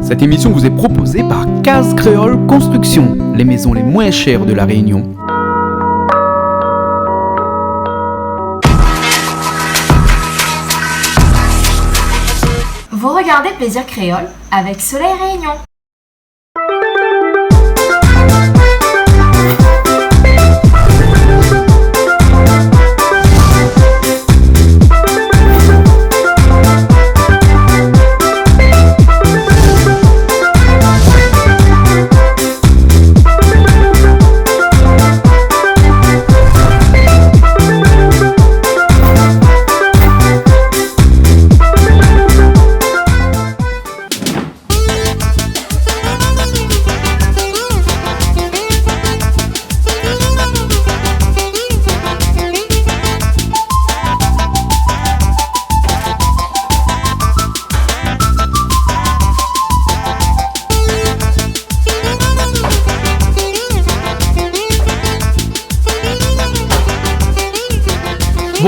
Cette émission vous est proposée par Case Créole Construction, les maisons les moins chères de la Réunion. Vous regardez Plaisir Créole avec Soleil Réunion.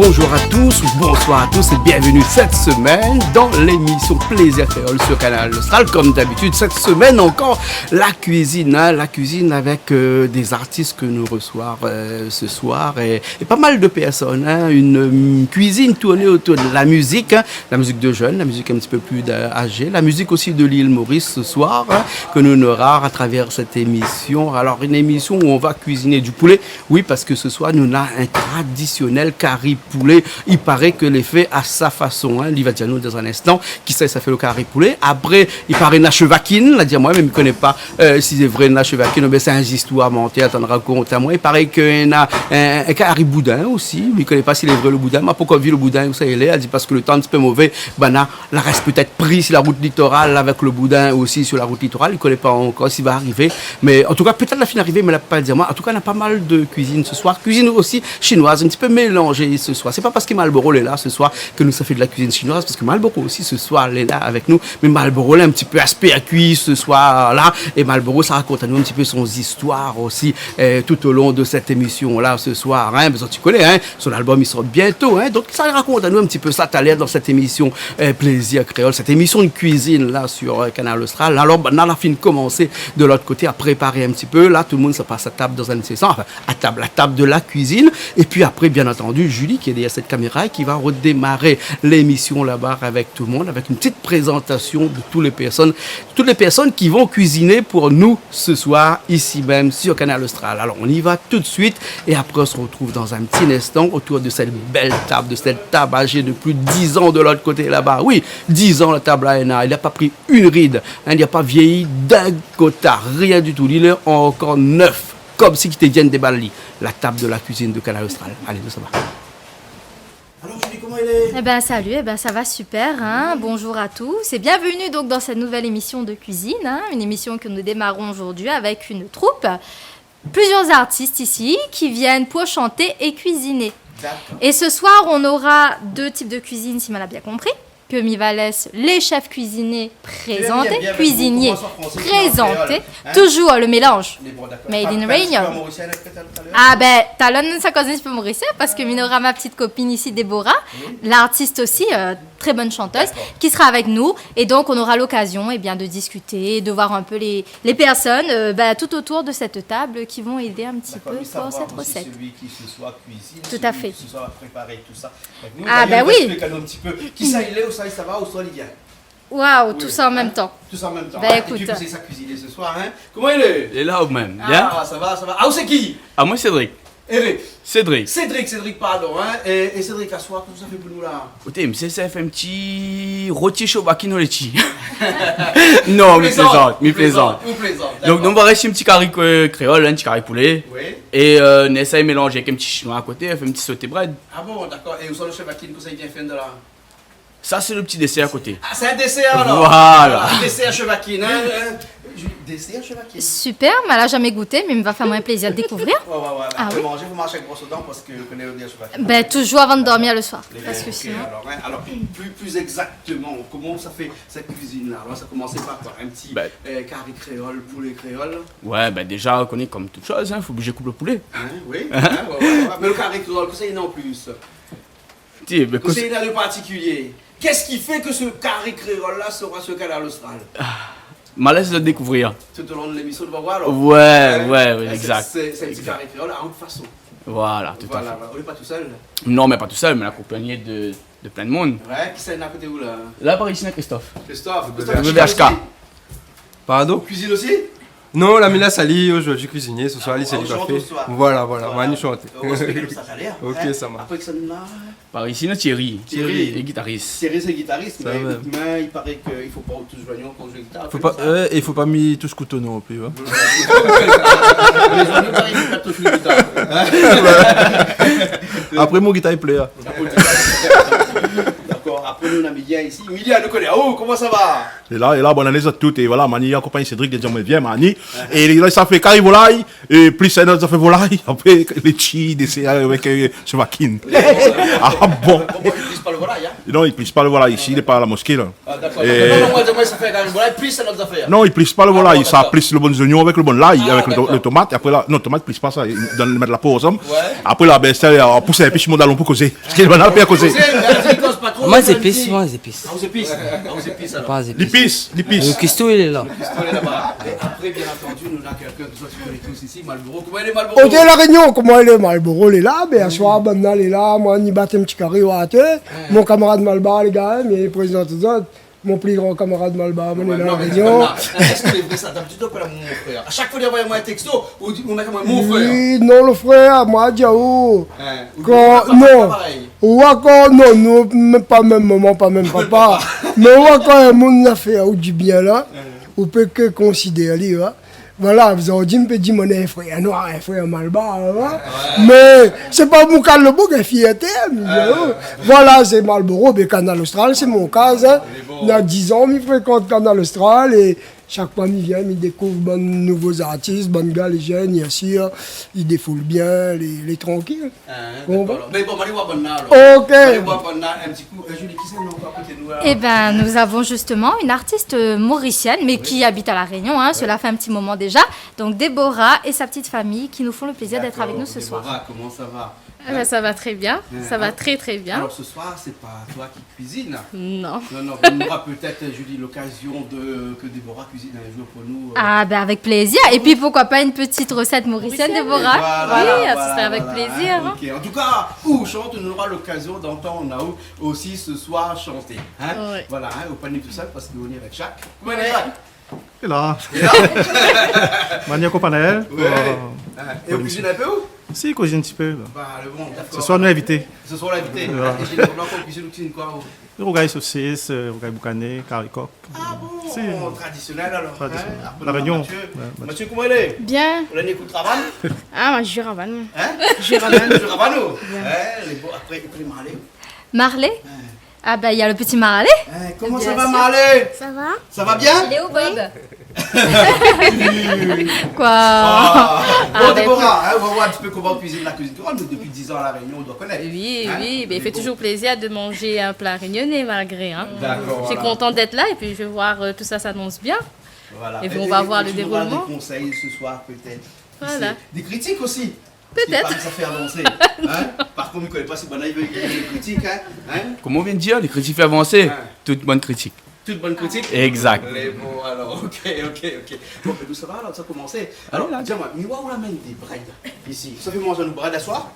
Bonjour à tous, bonsoir à tous et bienvenue cette semaine dans l'émission Plaisir Créole sur Canal Austral. Comme d'habitude, cette semaine encore, la cuisine avec des artistes que nous recevons ce soir et pas mal de personnes. Une cuisine tournée autour de la musique de jeunes, la musique un petit peu plus âgée, la musique aussi de l'île Maurice ce soir que nous aurons à travers cette émission. Alors une émission où on va cuisiner du poulet, oui parce que ce soir nous avons un traditionnel curry poulet. Il paraît que les fait à sa façon. Il va dire nous dans un instant qui sait ça fait le curry poulet. Après, il paraît Nachevaquine. Là, dire moi même je ne connais pas si c'est vrai Nachevaquine. Mais c'est un histoire mentée. Attends, raconte à moi. Il paraît qu'il y a un curry boudin aussi. Il ne connaît pas s'il est vrai le boudin. Mais pourquoi vit le boudin où ça il est? Elle dit parce que le temps est un petit peu mauvais. Ben là, la reste peut-être pris sur la route littorale avec le boudin aussi sur la route littorale. Il ne connaît pas encore s'il va arriver. Mais en tout cas, peut-être la fin arriver, mais elle n'a pas à dire moi. En tout cas, on a pas mal de cuisine ce soir. Cuisine aussi chinoise, un petit peu mélangée ce soir. C'est pas parce que Malboro est là ce soir que nous ça fait de la cuisine chinoise, parce que Malboro aussi ce soir est là avec nous, mais Malboro est un petit peu aspect à cuire ce soir là, et Malboro ça raconte à nous un petit peu son histoire aussi tout au long de cette émission là ce soir, parce que tu connais, son album il sort bientôt, donc ça raconte à nous un petit peu ça tout à l'heure dans cette émission Plaisir Créole, cette émission de cuisine là sur Canal Austral. Alors on a la fin de commencer de l'autre côté à préparer un petit peu, là tout le monde se passe à table dans un sens, enfin à table, la table de la cuisine, et puis après bien entendu Julie qui est derrière cette caméra et qui va redémarrer l'émission là-bas avec tout le monde, avec une petite présentation de toutes les personnes qui vont cuisiner pour nous ce soir ici même sur Canal Austral. Alors on y va tout de suite et après on se retrouve dans un petit instant autour de cette belle table, de cette table âgée de plus de 10 ans de l'autre côté là-bas. Oui, 10 ans la table là, il n'a pas pris une ride, il n'a pas vieilli d'un quota, rien du tout, il est encore neuf, comme si tu viens de déballer la table de la cuisine de Canal Austral. Allez, nous ça va. Alors Julie, comment elle est? Salut, ça va super, bonjour à tous et bienvenue donc dans cette nouvelle émission de cuisine, une émission que nous démarrons aujourd'hui avec une troupe, plusieurs artistes ici qui viennent pour chanter et cuisiner. D'accord. Et ce soir on aura deux types de cuisine si on l'a bien compris, que m'y va laisse les chefs cuisiniers présentés, cuisiniers présentés, toujours le mélange made in Réunion. Talon sa cousine peu mauricien parce que Minora, ma petite copine ici, Déborah, l'artiste aussi, très bonne chanteuse, qui sera avec nous et donc on aura l'occasion de discuter, de voir un peu les personnes tout autour de cette table qui vont aider un petit peu pour cette recette. Celui qui ce soit cuisine, tout à fait. Qui ce soit préparé tout ça. Nous, oui. Un petit peu. Qui ça il est ou ça va ou soit il vient. Waouh, tout ça en même temps. Tout ça en même temps. Écoute. Et puis c'est ça cuisiner ce soir, Comment il est? Il est là ou même. Bien. Ça va. Ah, où c'est qui? Ah, moi, Cédric. Eric. Cédric, pardon, Et Cédric, à soir, qu'est-ce que ça fait pour nous là? Écoutez, monsieur, ça fait un petit rôti chaud bakino lechi. Non, mais plaisante. Donc, on va rester un petit curry créole, un petit curry poulet. Oui. Et on essaie de mélanger avec un petit chinois à côté, fait un petit sauté bread. Ah bon, d'accord. Et où sont le chef Bakine que ça vient faire de là? Ça, c'est le petit dessert à côté. Ah, c'est un dessert alors? Voilà. Un dessert chevakine, Dessert chevakine. Super, mais elle n'a jamais goûté, mais il me va faire moins plaisir de découvrir. Ouais. Ah Après oui? manger, vous mangez avec brosse aux dents parce que vous connaissez le dire chevakine. Toujours avant de dormir le soir. Parce que Ok, sinon... alors plus exactement, comment ça fait cette cuisine-là? Alors, ça commençait par quoi? Un petit curry créole, poulet créole? Ouais, déjà, on connaît comme toute chose, faut bouger coupe le poulet. Oui, mais le curry créole, que ça y est en plus? Que c'est de particulier? Qu'est-ce qui fait que ce curry créole-là sera ce Canal Austral? Ma laisse le découvrir. Tout au long de l'émission, tu vas voir alors. Ouais, exact. C'est un petit carré créole à haute façon. Voilà, tout à fait. Voilà, on n'est pas tout seul. Non, mais pas tout seul, mais accompagné de plein de monde. Ouais, qui c'est à côté où là? Là, par ici, Christophe. Christophe, Le VHK. Pardon? Cuisine aussi? Non, la Mila Sali, aujourd'hui cuisinier, ce soir, c'est du café. Voilà, Manu chante. On se fait comme ça, ça a l'air. Ok, ça marche. Après que ça nous a... Par ici, Thierry. Thierry. Et guitariste. Thierry, c'est guitariste, Ça mais va. écoute, il paraît qu'il ne faut pas tous joignons pour jouer guitare. Faut pas, il faut pas mis tous couteau non plus. Hein. Les joignons, pareil, il faut pas tous jouer guitare. Après, mon guitare, il plaît. Hein. D'accord, après nous on a Milia ici. Milia nous connaît. Oh, comment ça va? Et là, bonne année à toutes. Et voilà, Mani accompagne Cédric de dire, mais viens, Mani. Et là, ça fait carré volaille. Et plus ça fait volaille. Après, les chi, des céréales avec Chevakin. Ah bon? Il glisse pas le volaille, hein? Non, il plisse pas le volaille ici, il est pas à la mosquée, là. Ah, d'accord. Et- Non, moi, ça fait quand même volaille, plus c'est notre affaire. Non, il plisse pas le volaille. bon, Ça d'accord. plisse le bon oignon avec le bon l'ail, Ah, avec d'accord. le tomate. Et après, là, non, tomate plisse pas ça. Il donne mettre la peau aux hommes. Ouais. Après, là, ben, c'est on pousse un péché modal pour causer. Parce qu'il va pas causer. Moi, les épices, moi, les épices. Ah, aux épices. Ah, aux épices alors. Pas les épices. L'épice, Le l'épice. cuistot, il est là. On est là-bas. Et après, bien entendu, nous avons quelqu'un que toi tu connais tous ici, Malboro. Comment elle est Malboro? Côté la Réunion, comment elle est Malboro, elle est là, ben, à soir, Bamnal est là, moi, on y bat un petit carré au hâte. Mon camarade Malbar, les gars, mais président tous autres, mon plus grand camarade Malbar, on est là, la Réunion. Est-ce que c'est vrai ça? D'habitude, on peut l'appeler mon frère. À chaque fois, il envoie moi un texto, on met comme mon frère. Oui, non, le frère, moi, Diaou. Hein. Quand, Pas non, pareil. ou encore, non, non, même pas même maman, pas même papa. Mais ou encore, un monde a fait ou du bien là, on peut que considérer, hein. Voilà, vous avez dit, me dit, mon frère noir, un frère malbar, hein. Mais c'est pas mon cas le beau, une fierté, voilà, c'est Marlboro, mais Canal Austral, c'est mon cas, hein. Il y a 10 ans, il fréquente Canal Austral et chaque fois qu'il vient, il découvre de nouveaux artistes, bonnes gars, les jeunes, bien sûr, il défoule bien, les tranquilles. Bon, D'accord. Mais bon, allez voir Bonna alors. Ok. Allez voir Bonna un petit coup. Julie, qui c'est le nom à côté de nous alors? Eh ben, nous avons justement une artiste mauricienne, mais qui habite à La Réunion, hein, cela fait un petit moment déjà. Donc Déborah et sa petite famille qui nous font le plaisir d'être avec nous ce soir. Déborah, comment ça va? Ah bah, ça va très bien, ça va très bien. Alors ce soir, c'est pas toi qui cuisine. Non. Non, on aura peut-être, Julie, l'occasion que Déborah cuisine un jour pour nous. Ah ben avec plaisir. Et puis pourquoi pas une petite recette mauricienne, Déborah? Oui, ce serait avec plaisir, hein. Ok. En tout cas, où chante, on aura l'occasion d'entendre Naou aussi ce soir chanter. Hein? Ouais. Voilà, hein, au panier tout seul parce qu'on est avec Jacques. Comment est Jacques? Et là, Et là Mani accompagne elle. Ouais. Et on cuisine un peu où? Si, cuisine un petit peu. Bah, le bon, d'accord. Ce soir, nous invité. Ce soir, l'invité. Ouais. Et j'ai l'impression qu'on cuisine quoi? Rougaille saucisse, rougaille boucané, caricoque. Ah bon, Si. traditionnel alors. Traditionnel. Hein? Après, La Réunion. Mathieu. Ouais, Mathieu, comment elle est? Bien. On a une écoute travail? Ah, moi, je ravane. Hein? Je ravane. Je ravano. Les beaux, après, il peut les marler. Marley? Ah ben il y a le petit Marley. Comment ça va, Marley? Ça va? Ça va bien? Il est où Bob? Quoi? Bon, Déborah, hein, on va voir un petit peu comment on cuisine la cuisine. Depuis 10 ans à La Réunion, on doit connaître. Oui, Hein? oui, mais il fait toujours plaisir de manger un plat réunionnais malgré. Hein. D'accord. Je suis contente d'être là et puis je vais voir tout ça s'annonce bien. Voilà. Et puis, on va voir le tu nous auras déroulement. des conseils ce soir, peut-être. Voilà. Des critiques aussi. Peut-être. Ça fait avancer. Hein? Par contre, il ne connaît pas si bon il veut des critiques. Hein? Comme on vient de dire, les critiques fait avancer. Ouais. Toute bonne critique. Toute bonne critique. Exact. Les bons, alors, ok. Bon, mais nous, ça va, alors, ça a commencé. Alors, dis-moi, où on amène des bread ici? Ça fait manger nos bread à soir?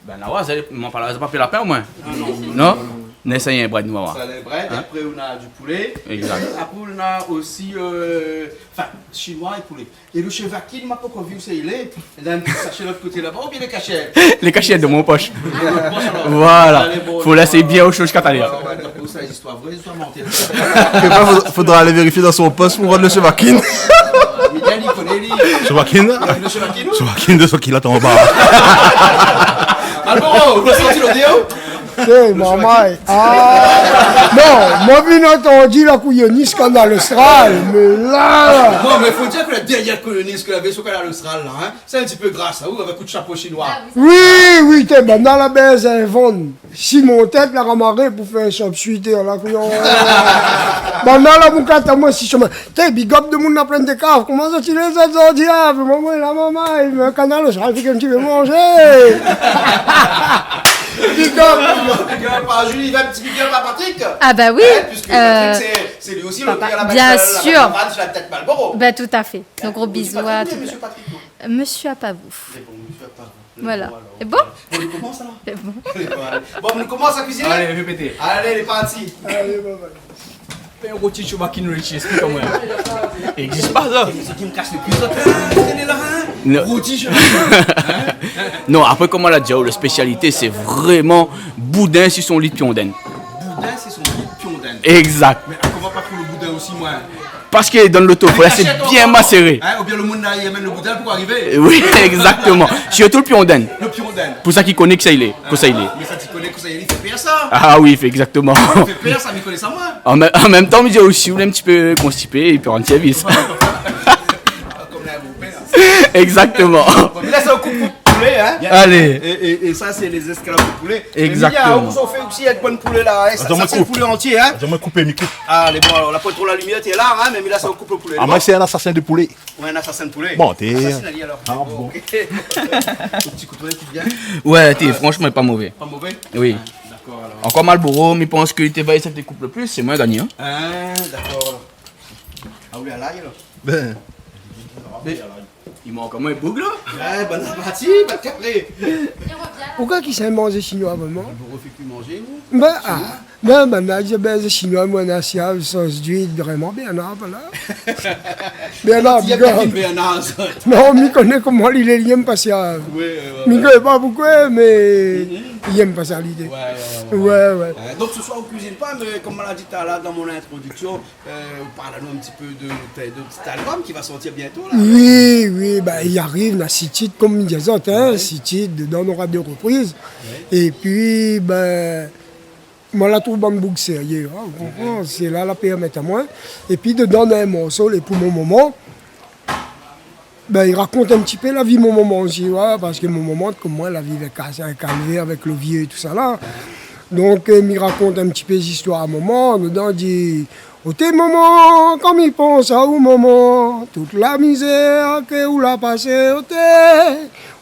Ben là, ouais, ça m'en parle, ça pas fait la peine au moins. Ah non. Non? N'essayez un bread, nous, voir. Ça, les bread, et après, on a du poulet. Exact. Après, on a aussi, chinois et poulet. Et le chevaquin, m'a pas encore vu où c'est il est. Il a un petit sachet de l'autre côté là-bas, ou bien les cachets? Les cachettes de mon poche. Voilà. Voilà. Faut laisser bien aux choses catalyées. Ouais, ça, les histoires vraies, les histoires mentées. Faudra aller vérifier dans son poste pour rendre le chevaquin. Miguel, il connaît, lui. Chevakin. Le chevaquin, nous? Chevakin de ce qu'il attend en bas. Alvaro, vous avez sorti l'audio? C'est maman. Ah, non, moi, bien entendu, la couillonnie Canal Austral, mais là. Non, mais il faut dire que la dernière coloniste que avait sur Canal Austral, là, hein, c'est un petit peu grâce à vous, avec un coup de chapeau chinois. Oui, t'es ben dans la baisse, un vent. Si mon tête l'a ramarré pour faire un shop suite, la couillon. Ben dans la boucate, à moi, si je me. T'es big up de monde à plein de caves. Comment ça, tu les as dit, maman, la maman, il me Canal Austral, fait que tu veux manger. Big up à Julie, il va un petit big up à Patrick. Ah bah oui. Puisque Patrick, c'est lui aussi le qui a la bien sûr. la tête Malboro. Bah tout à fait. Donc gros bisous à tout. Monsieur Patrick. Monsieur Apavouf. C'est bon, monsieur Apavouf. Voilà. C'est bon? On commence alors. C'est bon. Bon, on commence à cuisiner. Allez, répétez. Allez, les partis. Un rôti chobaki no lechi, explique-moi. Il n'existe pas ça. C'est qui me cache le plus. Non. Non, après, comme on l'a dit, la spécialité, c'est vraiment boudin sur son lit de piondin. Boudin, c'est son lit de piondin. Exact. Mais comment pas pour le boudin aussi, moi? Parce qu'il est dans l'auto, là, c'est bien macéré. Ou bien le monde là, il amène le boudin pour arriver. Oui, exactement. Surtout le piondin. Le piondin. Pour ça qu'il connaît que ça il est. Que ça il est. Mais ça, tu connais que ça, il fait pire ça. Ah oui, exactement. Il fait pire ça, mais il connaît ça moi. En même temps, il est aussi un petit peu constipé et puis rendre service. Comme là, mon père. Exactement. Mais là, c'est un coup de poulet, hein. Allez. Et ça, c'est les escalopes de poulet. Exactement. On vous en fait aussi avec bonne poulet là. Ça, c'est le poulet entier, hein. Je vais couper mes coupes. Allez, bon, alors, la pointe pour la lumière, t'es là, hein. Mais là, c'est un couple de poulet. Ah, moi, c'est un assassin de poulet. Ouais, un assassin de poulet. Bon, t'es. Assassin Ali alors. Ah, bon. Ok. Le petit couteau qui vient. Ouais, franchement, pas mauvais. Pas mauvais. Oui. D'accord alors. Encore Malboro, mais pense que t'es ça te coupe le plus, c'est moins gagné. Hein. D'accord. Ah oui, à l'ail là. Ben. Il manque encore moins un boug là. Ouais, bonne partie, pas de caprer. Pourquoi qui s'est mangé chinois vraiment? Vous refaites plus manger, vous? Ben, chinois, moi, nation, sauce d'huile, vraiment bien, non, voilà. Bien, non, Il y a bien qui fait un as. non, on connaît comment il est lié, parce que. Oui, Je ne connais pas pourquoi, mais il aime pas ça l'idée. Ouais. Donc ce soir, on cuisine pas, mais comme on l'a dit tout à l'heure dans mon introduction, parle-nous un petit peu de cet album qui va sortir bientôt. Là. Oui, bah, il arrive, il y a 6 titres comme des autres, hein, 6 titres, dedans on aura 2 reprises. Et puis, ben, moi la trouve bonne boucle sérieux, hein, vous comprenez, c'est là la permet à moi. Et puis dedans on a un morceau, les pour mon moment. Ben, il raconte un petit peu la vie de mon moment aussi, ouais, parce que mon moment, comme moi, la vie est cassée, calmée avec le vieux et tout ça là. Donc, il raconte un petit peu les histoires à moment. Dedans, il dit au tes moments, comme il pense à au moment, toute la misère que vous l'a passé au thé,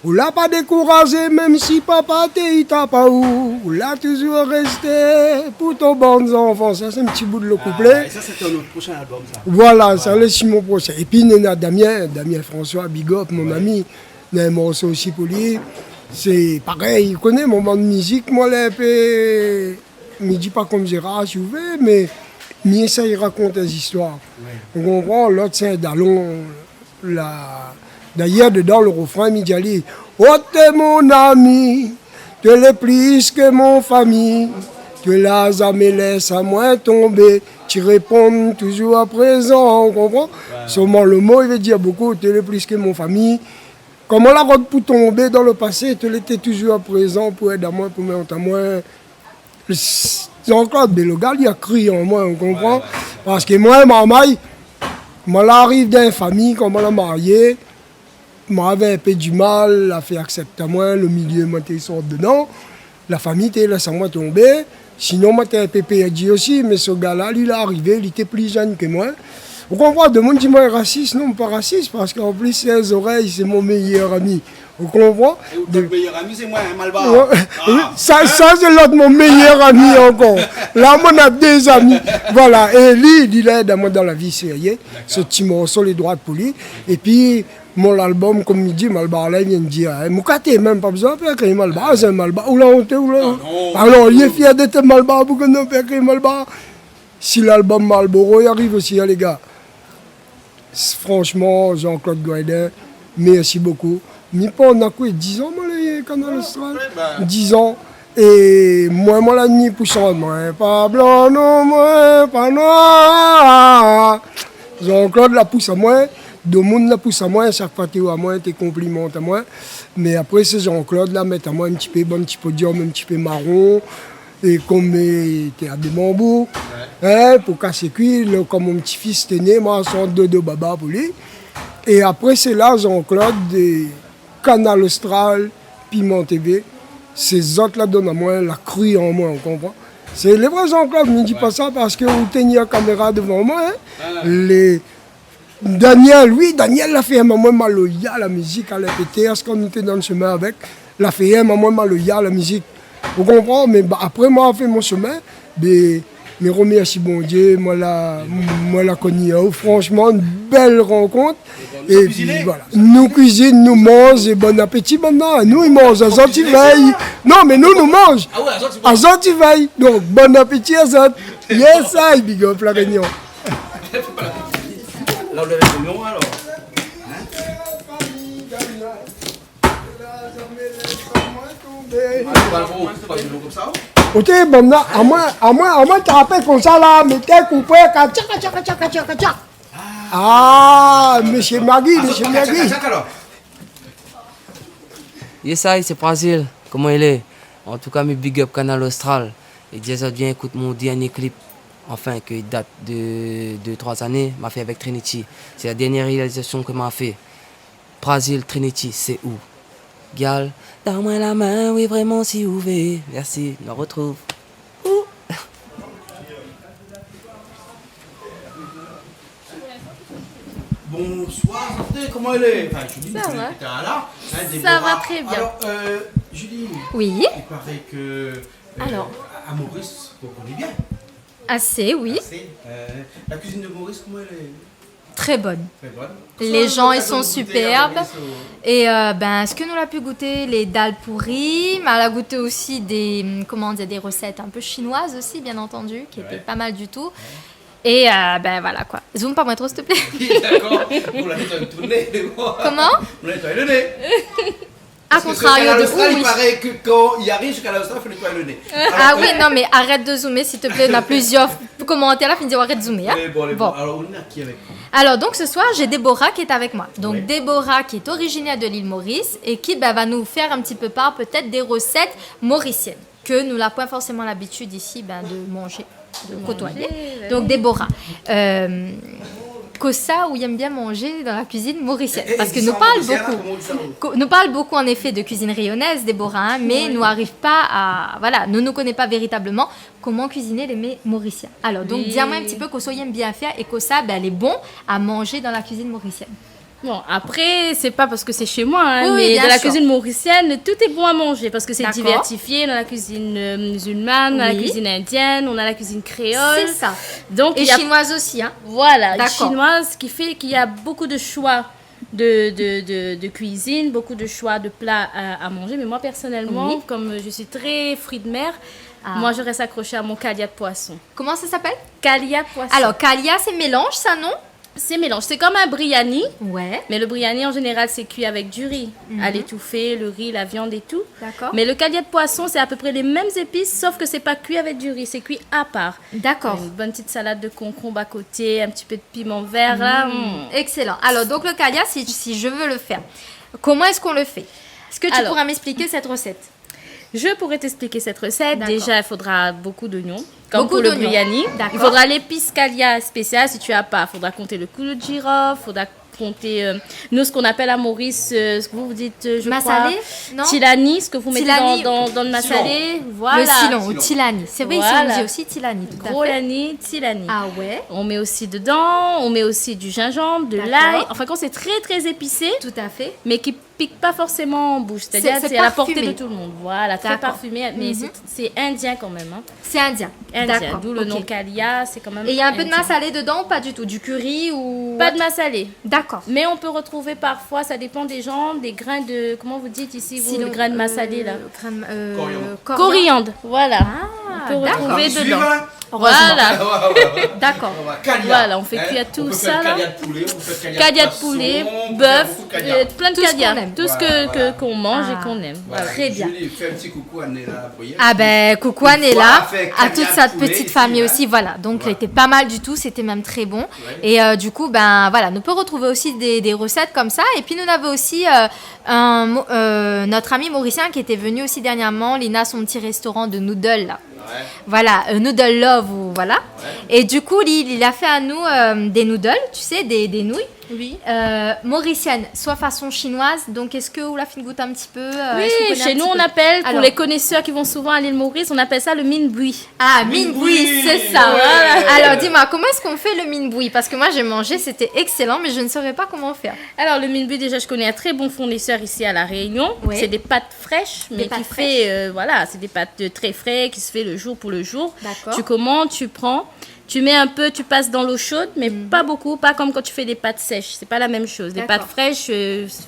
vous l'a pas découragé, même si papa il t'a pas où, vous l'a toujours resté pour ton bons enfants. Ça, c'est un petit bout de le couplet. Et ça, c'est notre prochain album, ça. Voilà, ça c'est Simon prochain. Et puis, il y a Damien François, Big Up, mon ami. Il y a un morceau aussi pour lui. C'est pareil, il connaît mon moment de musique. Moi, là, il me dit pas comme Gérard, si vous voulez, mais ça, il raconte des histoires. On comprend, l'autre, c'est un dallon. D'ailleurs, dedans, le refrain, il dit « Oh, t'es mon ami, tu es plus que mon famille. Tu l'as jamais laissé à moi tomber. Tu réponds toujours à présent. » On comprend? Seulement, le mot, il veut dire beaucoup. Tu es plus que mon famille. Comment la route pour tomber dans le passé, tu l'étais toujours à présent pour aider à moi, pour mettre à moi. Jean-Claude Belogal, il a crié en moi, on comprend? Parce que moi, moi, j'arrive d'une famille, comme on l'a marié, moi, j'avais un peu du mal à faire accepter à moi, le milieu, moi, t'es sort dedans. La famille, t'es laissé à moi tomber. Sinon, moi, t'es un peu perdu aussi, mais ce gars-là, il est arrivé, il était plus jeune que moi. Vous comprenez? De monde dit moi raciste, non pas raciste, parce qu'en plus ses oreilles, c'est mon meilleur ami. Vous comprenez? Votre meilleur ami, c'est moi, un Malbar. Ça c'est l'autre mon meilleur ami encore. Là, on a 2 amis. Voilà, et lui, il aide à moi dans la vie sérieuse. Ce petit morceau, les droits pour lui. Et puis, mon album, comme il dit, Malbar, là, il vient de dire, Moukate, même pas besoin de faire créer Malbar, c'est un Malbar. Ou là, on ou là. Alors, il est fier d'être Malbar, pour qu'on ne fait créer Malbar. Si l'album Malboro, il arrive aussi, hein, les gars. Franchement, Jean-Claude Guaidin, merci beaucoup. Mais pas on a quoi, 10 ans, moi, les Canal Austral 10 ans. Et moi, la nuit poussant, moi, pas blanc, non, moi, pas noir. Jean-Claude la pousse à moi, deux monde la pousse à moi, chaque fois tu es à moi, tu complimente à moi. Mais après, c'est Jean-Claude, là, met à moi un petit peu, bon petit podium, un petit peu marron. Et comme tu es à des bambous, hein, pour casser cuit, comme mon petit-fils était né, moi, je suis de baba pour lui. Et après, c'est là, Jean-Claude, des Canal Austral, Piment TV. Ces autres-là donnent à moi la crue en moi, on comprend. C'est les vrais Jean-Claude, ne dis pas ça parce que vous tenez la caméra devant moi. Hein. Daniel a fait un moment maloya, la musique, à la péter, parce qu'on était dans le chemin avec. Il a fait un moment maloya, la musique. Vous comprenez? Mais bah, après, moi, j'ai fait mon chemin. Mais remercie bon Dieu, moi la connu. Franchement, une belle rencontre. Et puis voilà. Nous cuisinons, nous mangeons, et bon appétit maintenant. Nous, ils mangent à Zantiveille. Non, mais nous mangeons à Zantiveille. Donc, bon appétit à Zant. Yes, I big up la réunion. Là, on avait le nom alors. Ok, bon, là, à moi, tu rappelles comme ça là, mais t'es coupé, kacha. Ah, monsieur Magui. Yes, I, c'est Brésil. Comment il est? En tout cas, mes big up Canal Austral. Et Jason, viens écoute mon dernier clip. Enfin, qui date de 2-3 années, m'a fait avec Trinity. C'est la dernière réalisation que m'a fait. Brésil, Trinity, c'est où? Gal, donne-moi la main, oui, vraiment, si ouvert. Merci, on retrouve. Bonsoir, santé, comment elle est? Enfin, Julie, Ça va. Là, hein, Ça va très bien. Alors, Julie, Oui. il paraît que Alors. à Maurice, on connaît bien. Assez, oui. Assez. La cuisine de Maurice, comment elle est? Très bonne. Très bonne. Les Ça, gens, on a ils sont l'occasion de goûter superbes. à Maurice, Et ce que nous l'a pu goûter, les dalles pourries, mais elle a goûté aussi des recettes un peu chinoises aussi, bien entendu, qui étaient pas mal du tout. Et voilà quoi. Zoom pas moi trop, s'il te plaît. Oui, d'accord. On l'a nettoyé tout le nez. Comment? On l'a nettoyé le nez. À contrario de Austral, où, oui. il paraît que quand il arrive jusqu'à l'Austral, il faut nettoyer le nez. Ah oui, non, mais arrête de zoomer, s'il te plaît. On a plusieurs commentaires là, fin de dire arrête de zoomer. Hein? Bon. Alors, on est qui avec vous? Alors, donc ce soir, j'ai Déborah qui est avec moi. Donc, Déborah qui est originaire de l'île Maurice et qui va nous faire un petit peu part peut-être des recettes mauriciennes que nous n'avons pas forcément l'habitude ici de manger, de côtoyer. Donc, Déborah. Kossa, où il aime bien manger dans la cuisine mauricienne. Parce que nous parle beaucoup en effet de cuisine rayonnaise, Déborah, hein, mais nous n'arrive pas à... Voilà, nous ne connaissons pas véritablement comment cuisiner les mets mauriciens. Alors, donc, dis-moi un petit peu Kossa aime bien faire et Kossa, elle est bon à manger dans la cuisine mauricienne. Bon, après, c'est pas parce que c'est chez moi, hein, Oui, mais bien dans la sûr. cuisine mauricienne, tout est bon à manger parce que c'est D'accord. diversifié dans la cuisine musulmane, dans la Oui. cuisine indienne, on a la cuisine créole. C'est ça. Donc, Et il y a, chinoise aussi, hein. voilà, D'accord. chinoise, ce qui fait qu'il y a beaucoup de choix de cuisine, beaucoup de choix de plats à manger. Mais moi, personnellement, Oui. comme je suis très fruit de mer, Ah. moi, je reste accrochée à mon calia de poisson. Comment ça s'appelle? Calia de poisson. Alors, Kalia, c'est mélange, ça, non? c'est mélange. C'est comme un biryani. Ouais. Mais le biryani, en général, c'est cuit avec du riz. À l'étouffée, le riz, la viande et tout. D'accord. Mais le calia de poisson, c'est à peu près les mêmes épices, sauf que c'est pas cuit avec du riz, c'est cuit à part. D'accord. Une bonne petite salade de concombre à côté, un petit peu de piment vert là. Excellent. Alors, donc le Kalia, si je veux le faire, comment est-ce qu'on le fait? Est-ce que tu Alors. pourras m'expliquer cette recette? Je pourrais t'expliquer cette recette. D'accord. Déjà, il faudra beaucoup d'oignons. Comme Beaucoup pour le d'oignons. biryani. D'accord. Il faudra l'épice calia spéciale. Si tu as pas, il faudra compter le clou de girofle. Il faudra compter, nous, ce qu'on appelle à Maurice, ce que vous dites, je Masalé, crois. non? Tilani, ce que vous mettez Tilani. dans le masalé. Voilà. Le silon ou tilani. C'est vrai, ici on Voilà. dit aussi tilani. Tout à Gros fait. lani, tilani. Ah ouais, On met aussi dedans, on met aussi du gingembre, de D'accord. l'ail. Enfin, quand c'est très très épicé, tout à fait. mais qui pique pas forcément en bouche. C'est-à-dire C'est c'est à la portée parfumé. de tout le monde. Voilà, très D'accord. parfumé, mais c'est indien quand même. Hein. C'est indien. Indien, D'accord. d'où le nom ok. Kalia, c'est quand même Et il y a un peu de indien. masalé dedans ou pas du tout? Du curry ou... Pas de masalé. D'accord. Mais on peut retrouver parfois, ça dépend des gens, des grains de... Comment vous dites ici, vous, Silon, les grains de masalé là Coriandre. Coriandre, voilà. Ah, on peut d'accord. retrouver Suivez, dedans. hein. Voilà, D'accord. Calia. Voilà, on fait cuire On tout peut ça, faire là. calia de poulet, on peut faire cadia de poisson, poulet, on peut bœuf, faire beaucoup de calia. plein de Tout ce cadia. qu'on aime. Tout ce Voilà. qu'on mange Ah. et qu'on aime. Voilà. Très bien. Julie, fais un petit coucou à Néla Boyer. Ah ben, coucou Anne est Une fois, là, elle fait à caviar toute sa de poulet petite ici, famille hein. aussi, voilà. Donc, Voilà. il était pas mal du tout, c'était même très bon. Et du coup, ben voilà, nous peut retrouver aussi des recettes comme ça. Et puis, nous avons aussi notre ami mauricien qui était venu aussi dernièrement, Lina, son petit restaurant de noodles, là. Ouais. Voilà, Noodle Love, ou voilà. Et du coup, il a fait à nous des noodles, tu sais, des nouilles. Oui. Mauricienne, soit façon chinoise. Donc, est-ce que vous la faites goûter un petit peu Oui, chez nous, on appelle, pour les connaisseurs qui vont souvent à l'île Maurice, on appelle ça le mine bouille. Ah, mine bouille, c'est ça. Ouais. Alors, dis-moi, comment est-ce qu'on fait le mine bouille? Parce que moi, j'ai mangé, c'était excellent, mais je ne saurais pas comment faire. Alors, le mine bouille, déjà, je connais un très bon fournisseur ici à La Réunion. Oui. C'est des pâtes fraîches, mais qui fait, voilà, c'est des pâtes très frais, qui se fait le jour pour le jour. D'accord. Tu commandes, tu prends. Tu mets un peu, tu passes dans l'eau chaude, mais pas beaucoup, pas comme quand tu fais des pâtes sèches. C'est pas la même chose. Les pâtes fraîches,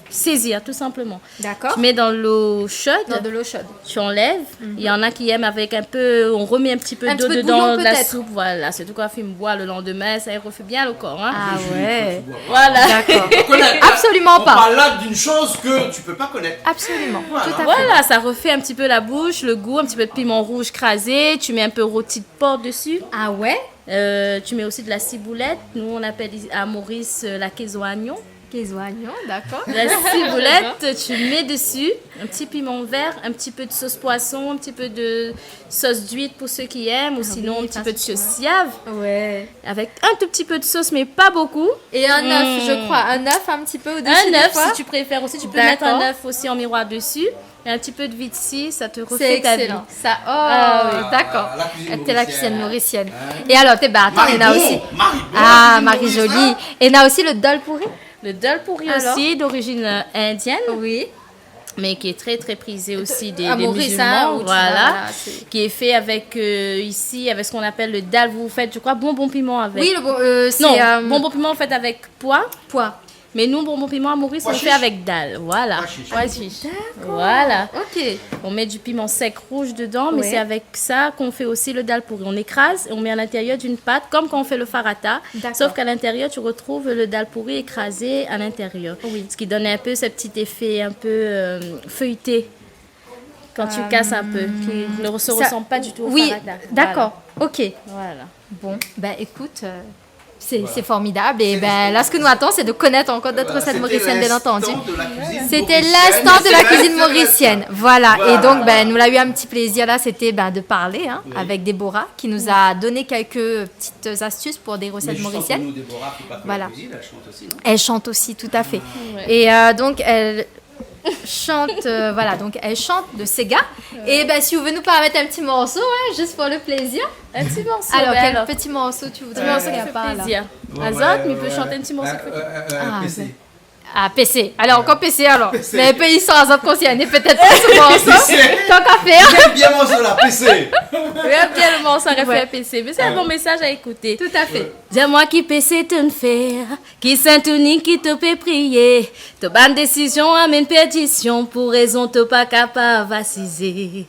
saisir tout simplement. D'accord. Tu mets dans l'eau chaude. Dans de l'eau chaude. Tu enlèves. Il y en a qui aiment avec un peu, on remet un petit peu d'eau dedans, de la soupe. Voilà, c'est tout quoi, fait me boire le lendemain, ça refait bien le corps. Hein. Ah ouais. Voilà. D'accord. Absolument pas. On parle là d'une chose que tu peux pas connaître. Absolument. Voilà. Tout à fait. Voilà, ça refait un petit peu la bouche, le goût, un petit peu de piment rouge crasé. Tu mets un peu rôti de porc dessus. Ah ouais. Tu mets aussi de la ciboulette. Nous, on appelle à Maurice la queso-agnon. Queso-agnon, d'accord. La ciboulette, tu mets dessus un petit piment vert, un petit peu de sauce poisson, un petit peu de sauce d'huître pour ceux qui aiment, ou sinon un petit peu de sauce yave. Ouais. Avec un tout petit peu de sauce, mais pas beaucoup. Et un œuf, je crois. Un œuf un petit peu au-dessus. Un œuf, des fois. si tu préfères aussi. Tu peux mettre un œuf aussi en miroir dessus. Et un petit peu de vitsi, ça te refait ta vie. C'est excellent. Ça, oui, d'accord. La cuisine T'es la mauricienne. cuisine mauricienne. Et alors, attends, il y en a aussi. Marie Marie-Jolie. Et il y en a aussi le dal pourri. Le dal pourri Alors aussi, d'origine indienne. Oui. Mais qui est très très prisé aussi des Maurice, musulmans, voilà. Qui est fait avec ici avec ce qu'on appelle le dal. Vous faites, je crois, bonbon piment avec. Oui, c'est non, bonbon piment fait avec pois. Mais nous, bonbon piment à Maurice, on le fait avec dalle. Voilà. Pois chiche. Voilà. Ok. On met du piment sec rouge dedans, mais Oui. c'est avec ça qu'on fait aussi le dal pourri. On écrase et on met à l'intérieur d'une pâte, comme quand on fait le farata. D'accord. Sauf qu'à l'intérieur, tu retrouves le dal pourri écrasé à l'intérieur. Oui. Ce qui donne un peu ce petit effet un peu feuilleté quand tu casses un peu, qui ne se ressemble pas du tout au farata. D'accord. Ok. Voilà. Bon, ben écoute, c'est formidable. Et ben là, ce que nous attend, c'est de connaître encore d'autres recettes mauriciennes, bien entendu. C'était l'instant de la cuisine mauricienne. Voilà. Et donc, ben, nous l'a eu un petit plaisir là, c'était de parler avec Déborah, qui nous a donné quelques petites astuces pour des recettes mauriciennes. Voilà. Elle chante aussi, tout à fait. Et donc, elle chante, voilà, donc elle chante de Sega. Et ben, si vous voulez nous permettre un petit morceau, juste pour le plaisir. Un petit morceau. Alors, quel petit morceau tu voudrais? Ça fait plaisir. Azot, mais il peut chanter un petit morceau. PC. Ah, PC. Alors, encore PC, alors. Mais pays sans Azot concerné, peut-être pas ce morceau. Tant qu'à faire. J'aime bien mon là, PC. Regarde bien le morceau, refait PC. Mais c'est un bon message à écouter. Tout à fait. Dis-moi qui PC te faire, qui saint-Tony qui te peut prier. Ta bonne décision amène perdition, pour raison te pas capable vaciser.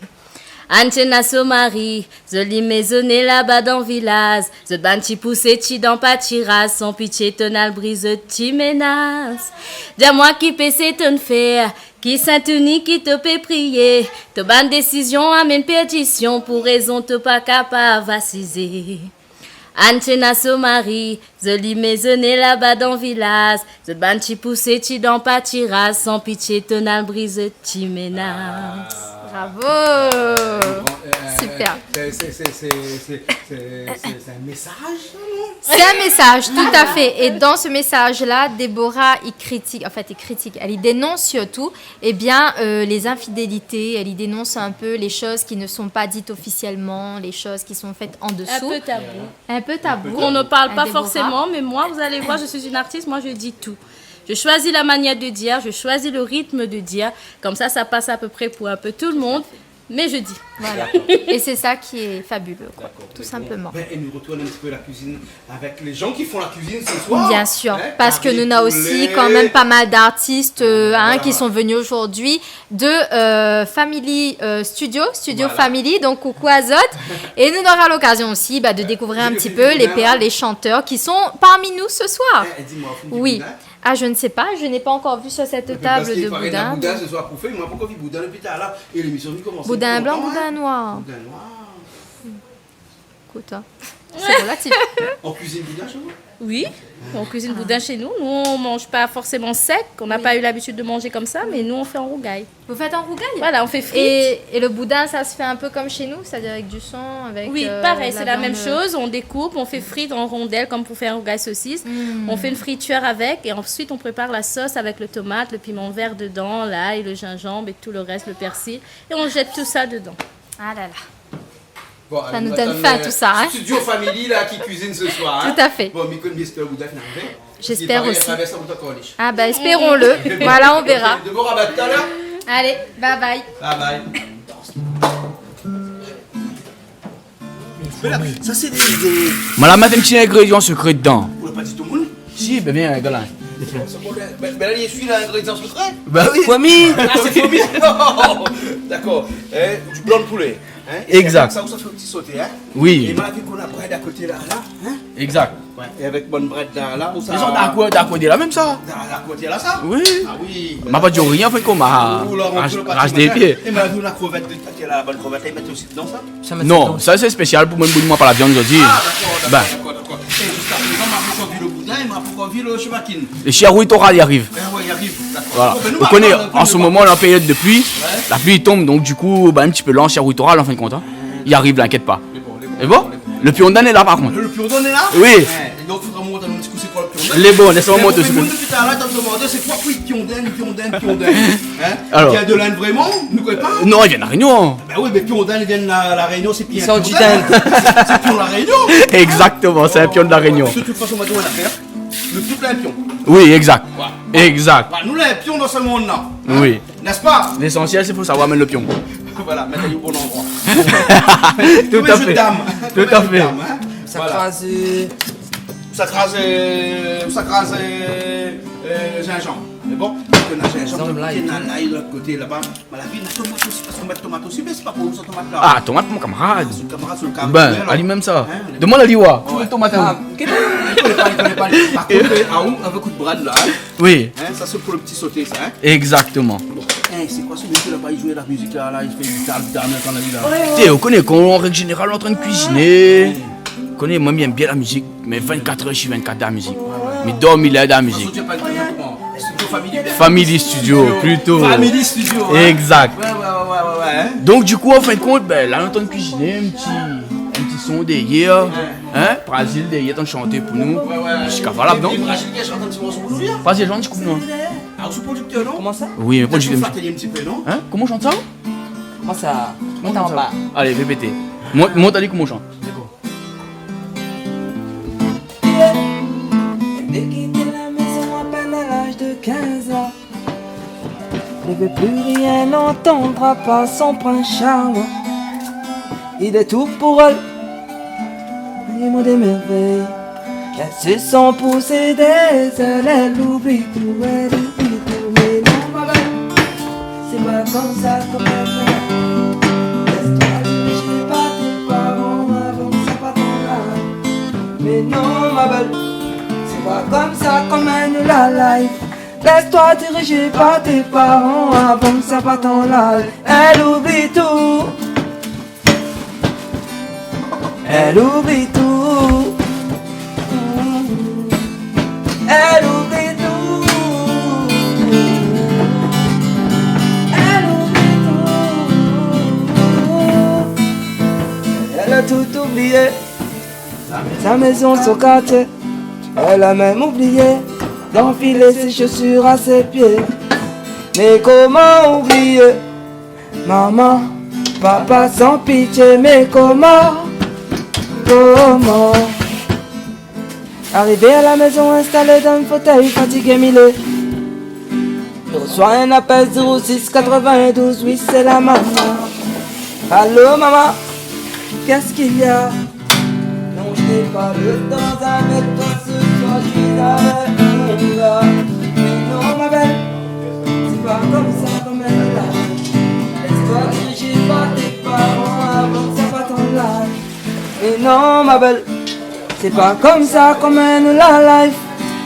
Antena so mari, zoli maisonné là-bas dans village. The banti poussé ti dans pâtiras, sans pitié tonal brise ti menace. Dis-moi qui PC te faire, qui saint-Tony qui te peut prier. Ta bonne décision amène perdition, pour raison te pas capable vaciser. Antena so mari, zoli maisonné là-bas dans village. The banti poussé ti dans pâtiras, sans pitié tonal brise ti menace. Bravo. Super. C'est un message, non? C'est un message, tout à fait. Et dans ce message-là, Déborah, il critique, elle y dénonce surtout les infidélités, elle y dénonce un peu les choses qui ne sont pas dites officiellement, les choses qui sont faites en dessous. Un peu tabou. Un peu tabou. Qu'on ne parle pas Déborah. forcément, mais moi, vous allez voir, je suis une artiste, moi je dis tout. Je choisis la manière de dire, je choisis le rythme de dire. Comme ça passe à peu près pour un peu tout le monde. Mais je dis. Voilà. Et c'est ça qui est fabuleux, quoi, tout simplement. Et nous retournons un petit peu la cuisine avec les gens qui font la cuisine ce soir. Bien sûr, parce que nous avons aussi quand même pas mal d'artistes qui sont venus aujourd'hui de Family Studio Family, donc coucou Azot. Et nous aurons l'occasion aussi de découvrir un petit peu les perles, les chanteurs qui sont parmi nous ce soir. Oui. Ah, je ne sais pas, je n'ai pas encore vu sur cette table de boudin. Boudin ce soir pour faire, moi pourquoi boudin depuis tard là et l'émission vient commencer. Boudin blanc, boudin noir. Boudin noir. Écoute, c'est relatif. En cuisine boudin chez vous? Oui, on cuisine boudin chez nous. Nous, on mange pas forcément sec. On n'a pas eu l'habitude de manger comme ça, mais nous, on fait en rougail. Vous faites en rougail? Voilà, on fait frites. Et le boudin, ça se fait un peu comme chez nous, c'est-à-dire avec du sang, avec Oui, pareil, c'est la viande. même chose. On découpe, on fait frites en rondelles comme pour faire un rougail saucisse. On fait une friture avec et ensuite on prépare la sauce avec le tomate, le piment vert dedans, l'ail, le gingembre et tout le reste, le persil. Et on jette tout ça dedans. Ah là là. Bon, Ça nous donne faim, tout ça, hein. Studio Family là qui cuisine ce soir. Hein. Tout à fait. Bon, Micon Mister Boudin finalité. J'espère aussi. Aussi. Ah bah espérons-le. Voilà, on verra. De bon rabat tout à l'heure. Allez, bye bye. Bye bye. Ça c'est des... Madame, mettre un petit ingrédient secret dedans. Vous l'avez pas dit tout le monde? Si, ben bien, gars là. Ben là, il suit l'ingrédient secret. Bah oui. Fourmi. Ah, c'est fourmi. D'accord. Du blanc de poulet. Hein? Exact. Ça, ça fait un petit sauté. Hein? Oui. Et maintenant, qu'on a bread à côté là. Hein? Exact. Ouais. Et avec bonne bread là, où ça... Ils sont d'accord là même ça. À côté là, ça? Oui. Ah oui. M'a pas dit rien, fait comme rage des pieds. Et maintenant, la crevette, la bonne crevette, ils mettent aussi dedans ça? Non, ça c'est spécial pour moi, moi pas la viande aujourd'hui. Ah, d'accord. Et jusqu'à présent, m'a encore vu le boudin et m'a encore vu le chevaquine. Les chiarouis Toral y arrivent. Ouais, il arrive. Voilà. On connaît, en ce moment, la période de pluie, la pluie tombe, donc du coup, bah, un petit peu lent, chiarouis Toral en fin de compte. Hein. Il arrive, t'inquiète pas. Et bon? Le pion d'âne est là par contre. Le pion d'âne est là? Oui. Et donc, il faudra monter un petit coup, c'est quoi le pion d'âne? Les bons, laissez-moi monter. Depuis tout à l'heure, t'as demandé, c'est quoi pion d'âne? Alors. Il y a de l'âne vraiment? Nous connaissons pas? Non, il vient de la Réunion. Ben oui, mais pion d'âne, il vient de la Réunion, c'est pion Ils sont du d'âne. C'est pion de la Réunion. Exactement, c'est un pion de la Réunion. De toute façon, on va dire l'affaire. Le tout plein pion. Oui, exact. Exact. Nous, les pions dans ce monde-là. Oui. N'est-ce pas? L'essentiel, c'est faut savoir mettre le pion. Voilà, mettez-le au bon endroit. Tout à fait. Tout à fait. Ça crase. Ça crase gingembre. Mais bon, on a gingembre, il y en a l'ail de l'autre côté là-bas. Mais la vie, on a tomate aussi, parce qu'on met tomate aussi, mais c'est pas pour nous, ça tomate là. Ah, tomate, mon camarade. Son camarade sur le camarade. Ben, allez même ça. Demande à Liwa. Tu veux tomate à où? Il connaît pas. Par contre, à où, avec un coup de brade là. Oui. Ça c'est pour le petit sauté, ça. Exactement. C'est quoi ce monsieur là-bas, il jouait la musique là, il fait du dernier quand on a vu là. Tu sais, on connaît qu'on en règle générale en train de cuisiner. On connaît, moi j'aime bien la musique, mais 24 heures, je suis 24 de la musique. Mais dormir là de la musique. Family Studio, plutôt. Family Studio. Exact. Ouais. Donc du coup, en fin de compte, ben, là on est en train de cuisiner, un petit son derrière. Hein? Brasil derrière, en train de chanter pour nous. Jusqu'à valable, non? Brasil, j'en dis coupe non. Ah, vous êtes producteur, non? Comment ça? Oui, mais pas du tout. Un petit peu, non? Hein? Comment on chante ça? Comment ça? Monte en bas. Allez, répétez. Monte, allez, comment on chante? Dès quitter la maison à peine à l'âge de 15 ans, ne veut plus rien entendre à part son prince charmant. Il est tout pour elle, et moi des merveilles. Elles se sont poussées des ailes, elle oublie tout, mais non ma belle, c'est pas comme ça qu'on fait. Laisse-toi diriger par tes parents avant que ça parte en l'air. Mais non ma belle, c'est pas comme ça qu'on mène la life. Laisse-toi diriger par tes parents avant que ça parte en live. Elle oublie tout. Elle oublie tout. Elle oublie tout. Elle oublie tout. Elle a tout oublié. Sa maison, son quartier. Elle a même oublié d'enfiler ses chaussures à ses pieds. Mais comment oublier maman, papa sans pitié? Mais comment arrivé à la maison, installé dans le fauteuil, fatigué, milé, je reçois un appel 06 92, oui c'est la maman. Allô maman, qu'est-ce qu'il y a? Non, je n'ai pas le temps avec toi ce soir, je suis avec mon gars. Mais non ma belle, c'est pas comme ça qu'on mène la life. Laisse-toi diriger par tes parents avant que ça parte en live. Mais non ma belle, c'est pas comme ça qu'on mène la life.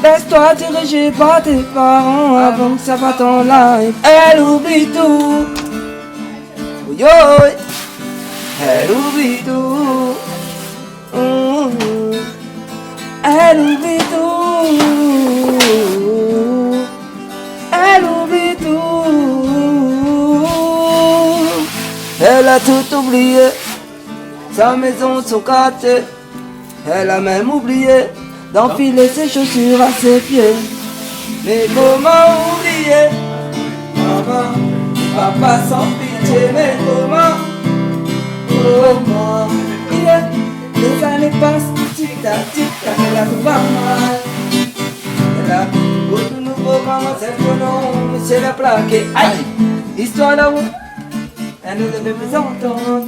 Laisse-toi diriger par tes parents avant que ça parte en live. Elle oublie tout. Yo, elle oublie tout. Elle oublie tout. Elle oublie tout. Elle a tout oublié. Sa maison, son quartier. Elle a même oublié d'enfiler ses chaussures à ses pieds. Mais comment oublier maman, papa sans pitié. Mais comment yeah. Les années passent, tic tac, elle a tout pas mal. Elle a tout nouveau maman, c'est le nom, monsieur l'a plaqué. Aïe, histoire d'amour, elle ne devait plus entendre.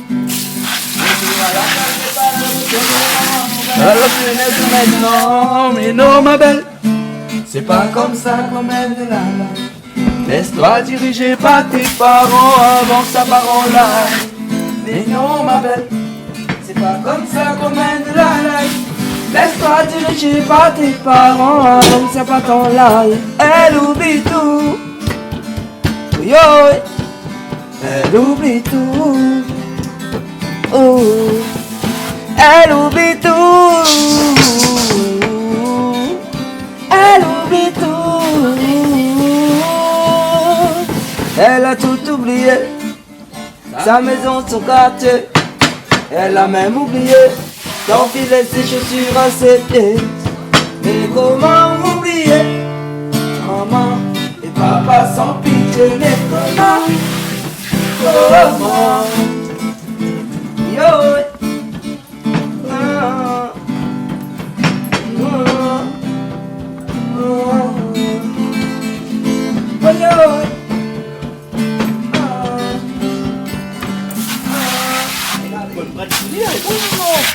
Alors tu n'es plus maintenant, mais non ma belle, c'est pas comme ça qu'on mène de la main. Laisse-toi diriger par tes parents avant que sa parole aille. Mais non ma belle, c'est pas comme ça qu'on mène de la life. Laisse-toi diriger par tes parents avant que sa parole aille. Elle oublie tout, yo, elle oublie tout. Oh, elle oublie tout. Elle oublie tout. Elle a tout oublié. Sa maison, son quartier. Elle a même oublié d'enfiler ses chaussures à ses pieds. Mais comment oublier maman et papa sans pitié. Mais comment yo,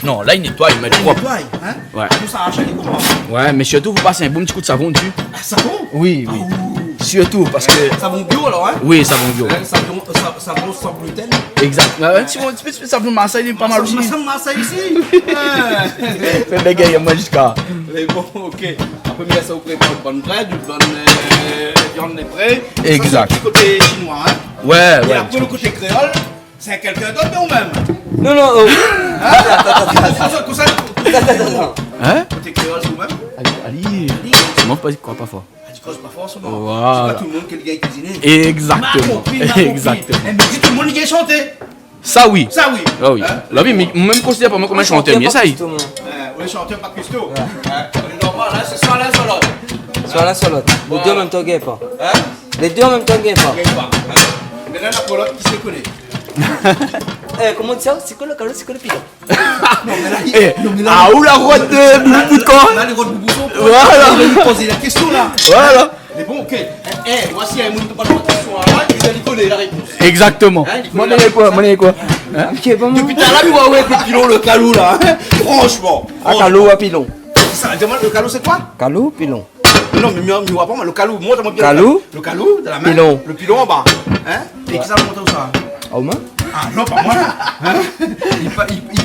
Non, là il nettoie, il met du propre. Hein? Ouais. Tout ça arrache les comment? Ouais, mais surtout, vous passez un bon petit coup de savon dessus. Ah, savon? Oui, oui. Surtout parce que. Savon bio alors, hein? Oui, savon bio. Savon sans gluten. Exact. Un petit peu de savon Marseille, il est pas mal aussi. Ça Marseille ici. Fais bégayer, moi jusqu'à. Mais bon, ok. Après, mais ça vous prépare une bonne bread, une bonne viande de près. Exact. Ça, c'est le côté chinois, hein? Ouais, Et ouais. après, le côté créole, c'est quelqu'un d'autre, mais ou même? non, non, oh. Attends. Hein? Côté créole, c'est vous-même? Ali. Moi, pas pas fort. Tu causes pas forcément. Voilà. C'est pas tout le monde qui est cuisiner. Exactement. Exactement. Mais tout le monde qui est chanté. Ça, oui. Ça, oui. Ah oui. Là, oui, mais même considère pas moi comme un chanteur, mais ça y est. On est chanteur, pas cuistot. On est normal, hein? C'est soit l'un, soit l'autre. Soit l'un, soit l'autre. Les deux en même temps, gagne pas. Hein? Les deux en même temps, gagne pas. Gagne pas. Maintenant, la coloc qui se connaît. Comment dire ça? C'est quoi le calot, c'est quoi le pilon? Non, mais là, Ah, où la route de bout de corps? là, les rois de Boubouson, Voilà. il va nous poser la question là. Voilà. Mais bon, ok. Voici un monde qui parle de question là, il va lui donner la réponse. Exactement. Hein, Moi, on est quoi? Moi, on est quoi? Depuis tout à Depuis tout à l'heure, tu vois, ouais, le pilon, le calou là. Hein? Franchement. Ah, calot à pilon. Ça, demande le calou, c'est quoi? Calot, pilon. Non, mais mieux, vois pas, moi, le calou, montre-moi bien. Calou? Le calou de la main. Pilon. Le pilon en bas. Hein? Et qui ça montre où ça? Ah, au moins? Ah non, pas moi là. Hein? Il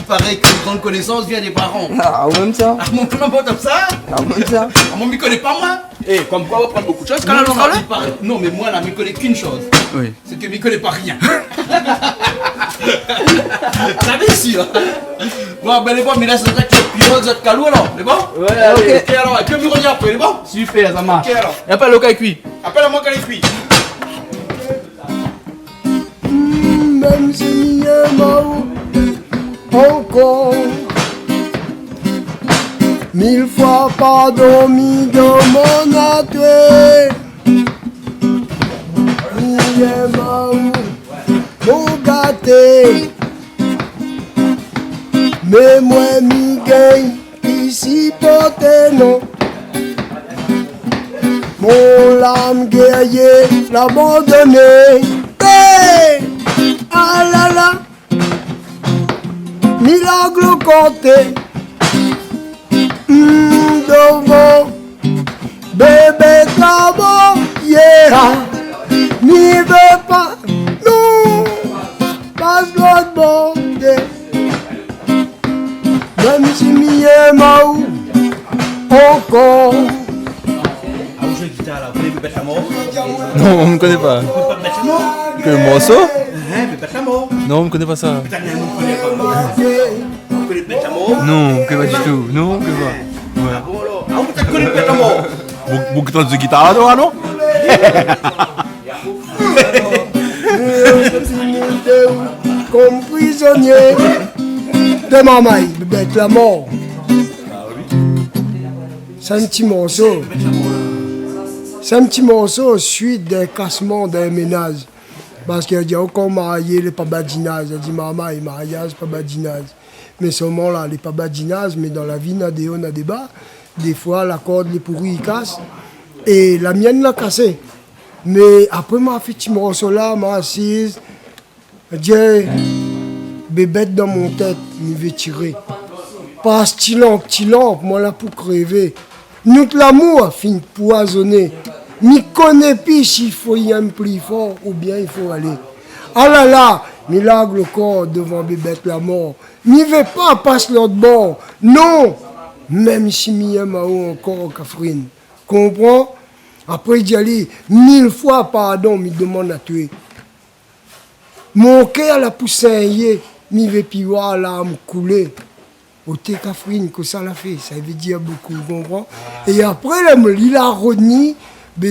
paraît qu'une grande connaissance vient des parents. Ah, au même ça? Ah, mon plan comme ça? Ah, au même ça? Ah, moi, m'y connaît pas moi. Eh, comme quoi, on va prendre beaucoup de choses quand Non, on non, sera là? il paraît- non, mais moi là, m'y connais qu'une chose. Oui. C'est que m'y connais pas rien. Ça va ici, hein? Bon, ben les bons, mais là, c'est vrai que le pilon de calou alors, les bons? Ouais, Ok, alors, que me regarde après, les bons? Super, ça marche. Ok, alors. Y'a pas le cas cuit. Appelle-moi quand il est cuit. Même si m'y aime encore 1000 fois pardon mis dans mon atelier. M'y aime mon gâté. Mais moi m'y gagne ici porté non. Mon lame guerrier l'abandonné. Hey! Ah là là, milagre compté, devant, bébé travail, yeah, n'y veut pas, non, pas l'autre bonté, même si m'y aime encore. Ah, vous jouez guitare là, vous voulez me mettre la mort? Non, on ne connaît pas. Vous pouvez pas me mettre la mort? Que le morceau? Hein, me mettre la mort? Non, on ne connaît pas ça. Putain, mais vous ne connaissez pas. Vous connaissez me mettre la mort? Non, on ne connaît pas du tout. Non, on ne connaît pas. Ah bon alors? Ah, vous t'as connu le pète à mort? Beaucoup de guitare là, non? Comme prisonnier de Mamaï, bête la mort. C'est un petit morceau. C'est un petit morceau suite des cassements des ménages. Parce qu'il a dit encore marié, les pas badinage. Il a dit Mamaï, mariage, pas badinage. Mais seulement là, les pas badinage, mais dans la vie, il y a des hauts, il y a des bas. Des fois, la corde, les pourris, ils cassent. Et la mienne l'a cassé. Mais après, m'a fait petit morceau là, m'a assise. Dieu, bébête dans mon tête, il veut tirer. Pas petit lampe, moi là pour crever. Nous l'amour fin poisonné. M'y connaît plus s'il faut y aller plus fort ou bien il faut aller. Ah là là, m'y largue le corps devant bébête la mort. M'y veut pas passer l'autre bord. Non, même si m'y aime encore Catherine. Comprends? Après d'y aller 1000 fois pardon, m'y demande à tuer. Mon cœur la poussé, m'y veut plus voir l'âme couler. Au Catherine, que ça l'a fait, ça veut dire beaucoup, comprends? Et après, il a renié. Quand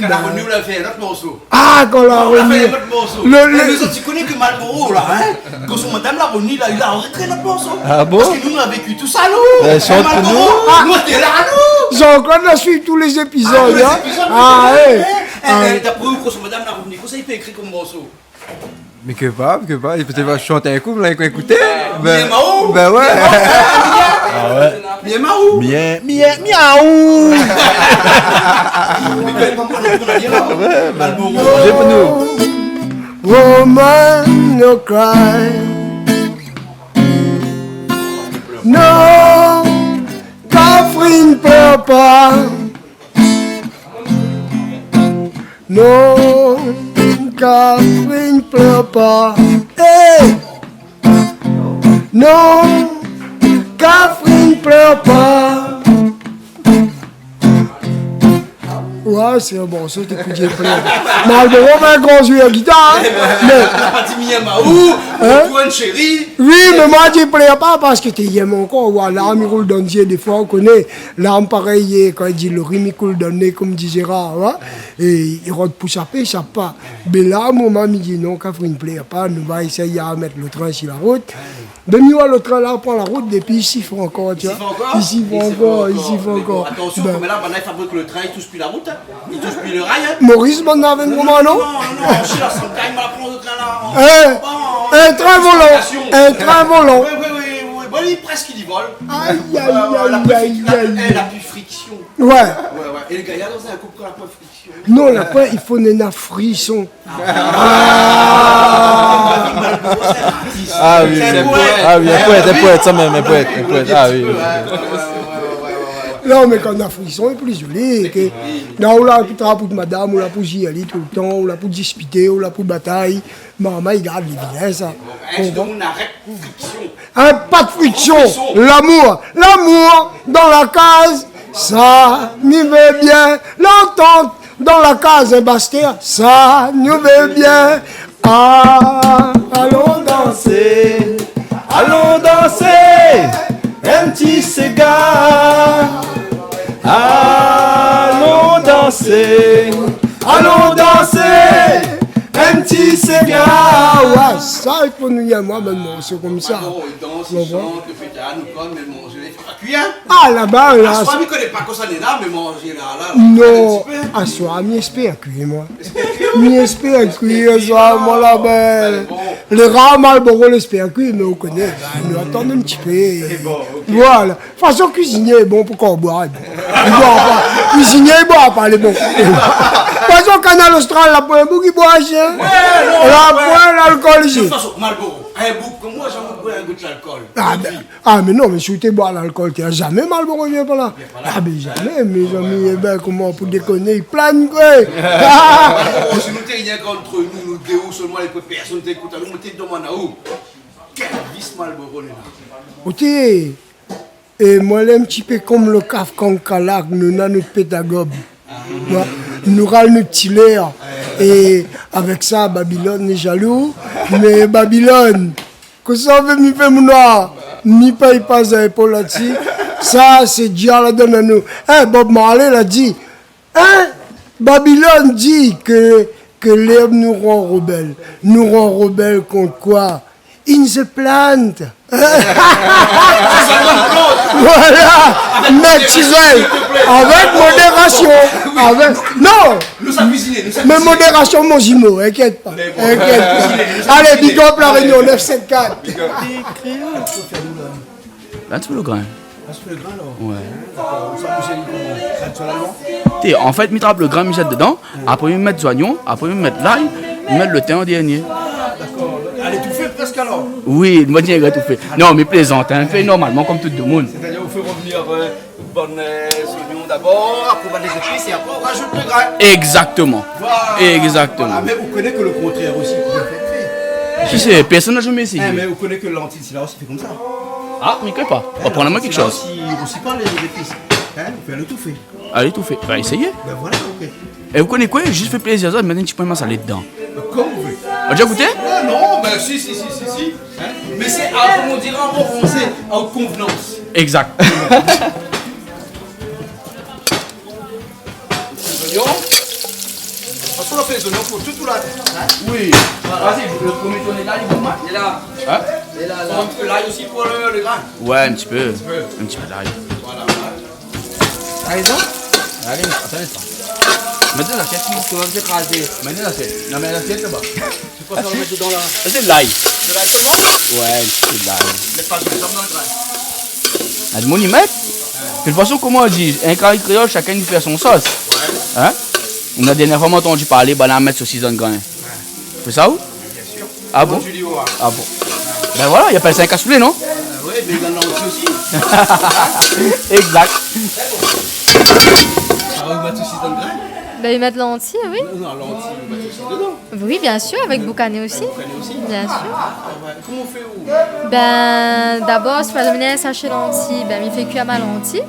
la Roni, on l'a fait un autre morceau. Ah, quand la Roni. On l'a fait un autre morceau. Les autres, tu connais que Malboro, là, hein? Quand son madame la Roni, là, il a enregistré notre morceau. Ah bon? Parce que nous, on a vécu tout ça, nous. Chante pour nous. Nous, on était là, nous. J'ai encore suivi tous les épisodes, hein? Ah, ouais. D'après vous, quand son madame la Roni, comment ça, il peut écrire comme morceau? Mais que pas, il peut-être pas chanter un coup, vous l'avez écouté? Ben ouais. Ah ouais. Bien marou. Bien, miaou. J'ai pour nous. Woman, no cry. No, Catherine pleure pas. Non, Catherine pleure pas. Hey! Non, Catherine pleure pas. Ouais, c'est un bon, ça, t'es plus de pleurer. Malboro va un grand joueur de guitare. Mais. La partie Miyamaou, Antoine Chéri. Oui, mais moi, je ne pleure pas parce que tu aimes encore. Ouais, l'arme, il roule dans le dieu. Des fois, on connaît. L'arme, pareil, quand il dit le rime, il coule dans le nez, comme dit Gérard. Ouais? Et il rentre pour chaper, il ne chape pas. Mais là, mon maman, il dit non, Catherine ne pleure pas. Nous va essayer à mettre le train sur la route. Demi le train là prend la route, depuis ici, il faut encore, tu vois. Ici, il faut encore. Attention, comme là, il fabrique le train, il touche plus la route. Il touche plus le rail. Maurice Bonnard avec moi, non? Non, je suis là, son train, il va prendre le train là. Un train volant. Un train volant. Oui. Bon, il presque il y vole. Aïe. Elle a plus friction. Ouais. Et le gars, il y a dans un couple qui a pas friction. Non, là, il faut un frisson. Ah oui, c'est un poète, ça même, un poète. Ah oui. Non, mais quand on a frisson, il est plus joli. Là, on l'a pour madame, on l'a pour y aller tout le temps, on l'a pour disputer, on l'a pour bataille. Maman, il garde les vilains, ça. Pas de friction. L'amour dans la case, ça nous veut bien. L'entente dans la case, Bastien, ça nous veut bien. Ah, allons danser, un petit cigare. Allons danser, un petit cigare. Ouais, ça, il faut nous y aller, moi, maintenant, c'est comme ça. Il danse, il chante, le pétard, nous comme, mais manger, il faut pas cuire. Ah, là-bas, là. Ah, il ne connaît pas quoi ça n'est là, mais manger là. Non, à soi, m'y espère cuire, moi. M'y espère cuire, ça, moi, là-bas. Les rats Malboro l'espère cuire, mais on connaît, nous attendons un petit peu. Voilà. Façon cuisinier est bon, pourquoi on boit? Il boit pas. Cuisinier, il boit pas, les bons. Façon canal austral, la pointe, il boit, chien. La pointe, l'alcool, ici. De toute façon, Malboro, un bouc comme moi, j'en bois un goût de l'alcool. Ah, mais non, mais si tu bois l'alcool, tu n'as jamais Malboro vient pas là. Ah, mais jamais, mes amis, eh ben, comment pour déconner, ils planent, quoi. Si nous t'es rien contre nous, nous deux, seulement les personnes t'écoutent, nous mettez devant à où? Quel vice Malboro, là. Ok. Et moi, un petit peu comme le caf Kankalac, nous avons notre pédagogue. Nous râlons notre petit l'air. Et avec ça, Babylone est jaloux. Mais Babylone, que ça veut m'y faire mon noir, ni paye pas à épaule là-dessus. Ça, c'est Dieu la donne à nous. Hein, Bob Marley l'a dit. Hein? Babylone dit que l'herbe nous rend rebelles. Nous rend rebelles contre quoi? In the plant. Voilà, naturel, avec modération. Non, mais modération, mon jumeau, inquiète pas. Allez, big up la Réunion 974. Un petit peu le grain. Un petit peu le grain alors. Ouais. Ça pousse traditionnellement. En fait, je trappe le grain, je jette dedans. Après, je mets du oignon. Après, je mets l'ail. Je mets le thym en dernier. D'accord. Elle est tout fait presque alors. Oui, moi, je tout fait. Non, mais plaisante, hein. Fait normalement comme tout le monde. C'est-à-dire, vous faites revenir bonnes oignons d'abord, après on va les épices et après on rajoute le grain. Exactement. Voilà. Exactement. Voilà. Mais vous connaissez que le contraire aussi peut être fait. Qui c'est? Personne n'a jamais essayé. Mais vous connaissez que l'antille, c'est là aussi fait comme ça. Ah, mais quoi pas? On va prendre moi quelque chose. Aussi pas les épices. Hein, vous faites le tout fait. Allez, tout fait. Va essayer. Ben voilà, ok. Et vous connaissez quoi? Juste fait plaisir, ça, maintenant, tu peux massaler dedans. Comme vous voulez. On a déjà goûté? Non, ben si. Hein? Mais c'est, comme on dirait en bon français, en convenance. Exact. Les oignons. De toute façon, on fait les oignons pour tout là. Hein? Oui. Vas-y, le premier tourné là, il est bon. Et là. Hein? Et là. Un petit peu l'ail aussi pour le grain. Ouais, un petit peu. Un petit peu d'ail. Voilà. T'as raison? Allez, attendez ça. Mettez l'assiette, tu vas vous écraser. Mettez l'assiette. Non, mais l'assiette là-bas. C'est quoi ça, on va mettre dedans là? Ça, c'est de l'ail. De l'ail seulement? Ouais, c'est de l'ail. Mais pas de dans le grain. Ah, du monde y met. De toute façon, comment on dit? Un carré créole, chacun y fait son sauce. Hein? On a dernièrement entendu parler, bah, là, mettre saucisse dans le grain. C'est ça ou? Bien sûr. Ah bon? Ah bon? Ben voilà, il appelle ça un cassoulet, non? Oui, mais dans l'anti aussi. Exact. Ah, on va tout aussi dans le grain? Ben, ils mettent lentilles, oui. Non, l'anti, on va tout aussi dedans. Oui, bien sûr, avec boucané aussi. Bien sûr. Comment on fait où? Ben, d'abord, si je vais un sachet lentilles, ben, je fais cuire ma lentille.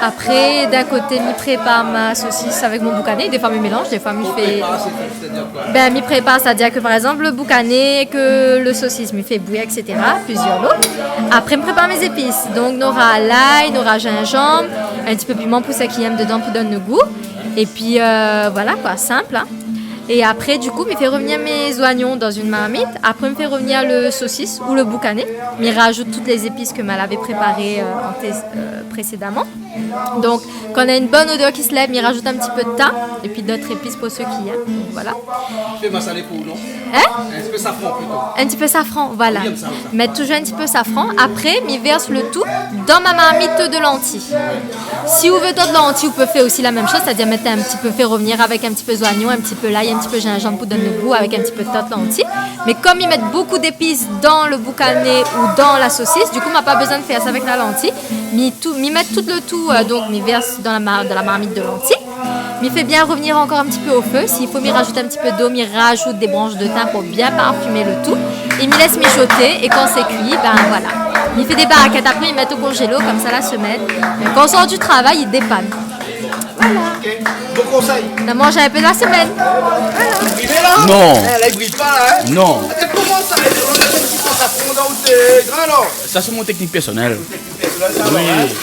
Après, d'un côté, je prépare ma saucisse avec mon boucané. Des fois, je mélange, des fois, je fais. C'est-à-dire quoi? Ben, je prépare, c'est-à-dire que par exemple, le boucané, que le saucisse, je fais bouillir, etc. Plusieurs lots. Après, je prépare mes épices. Donc, on aura l'ail, on aura gingembre, un petit peu piment poussé qui aime dedans pour donner le goût. Et puis, voilà quoi, simple. Hein. Et après, du coup, je fais revenir mes oignons dans une marmite. Après, je fais revenir le saucisse ou le boucané. Je rajoute toutes les épices que je l'avais préparées précédemment. Donc, quand on a une bonne odeur qui se lève, je rajoute un petit peu de thym et puis d'autres épices pour ceux qui aiment. Donc, voilà. Tu fais massaler pour non? Hein? Un petit peu safran plutôt. Un petit peu safran, voilà. Oui, ça. Mettre toujours un petit peu safran. Après, je verse le tout dans ma marmite de lentilles. Si vous voulez d'autres lentilles, vous pouvez faire aussi la même chose, c'est-à-dire mettre un petit peu, faire revenir avec un petit peu d'oignon, un petit peu l'ail, un petit peu gingembre pour donner le goût avec un petit peu de tarte lentilles. Mais comme ils mettent beaucoup d'épices dans le boucané ou dans la saucisse, du coup, on n'a pas besoin de faire ça avec la lentille. M'y mettre tout le tout, donc m'y verse dans la marmite de lentilles. M'y fait bien revenir encore un petit peu au feu. S'il faut m'y rajouter un petit peu d'eau, m'y rajoute des branches de thym pour bien parfumer le tout. Et m'y laisse mijoter. Et quand c'est cuit, ben voilà. Il fait des baraquettes. Après, il met au congélo comme ça la semaine. Et quand on sort du travail, il dépanne. Voilà. Ok. Bon conseil. On a mangé un peu la semaine. Voilà. Brûlé là? Non. Là, il brille pas là, hein? Non. Et comment ça? On a fait un petit peu ça fondant ou tes grains là? Ça, c'est mon technique personnelle. Oui.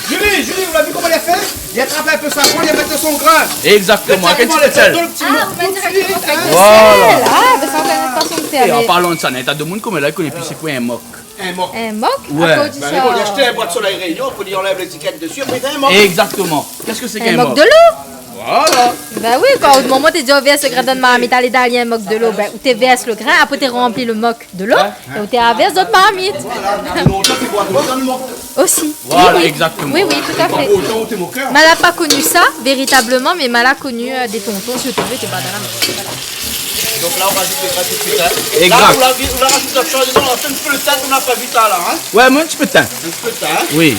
Julie, vous l'avez vu comment il a fait? Il a attrapé un peu sa pointe, il a mis dans son grain. Exactement, avec un petit peu de sel. Ah, on va directement avec le Voilà. sel. Ah, ben ça, on connaît pas son Et en thé. parlant de ça, il y a des gens comme là qui connaissent plus c'est quoi un mock. Un moc. Un moc? Ouais. À cause du Ben, ça. on a acheté un boîte de soleil réunion, on peut dire enlève l'étiquette dessus, après il fait un moc. Exactement. Qu'est-ce que c'est Un qu'un moc mock? de l'eau. Voilà. Ben oui, quand au moment où tu dis, on verse le grain de marmite, allez, il y a un moc de l'eau, ben, où tu verses le grain, après tu remplis le moc de l'eau, et où tu verses d'autres marmites. Voilà. Longtemps tu bois de l'eau dans le moc. Aussi. Voilà, Oui, oui. exactement. Oui, oui, tout à fait. Autant où t'es mon cœur. Elle n'a pas connu ça, véritablement, mais elle a connu des tontons sur TV, tu vas dans la maison. Voilà. Donc là on rajoute les grains tout de suite. Hein. Exact. Là on la rajoute autre chose, on a fait un peu le temps qu'on n'a pas vu ça là. Hein. Ouais, moi un petit peu de temps. Un petit peu de temps. Hein. Oui.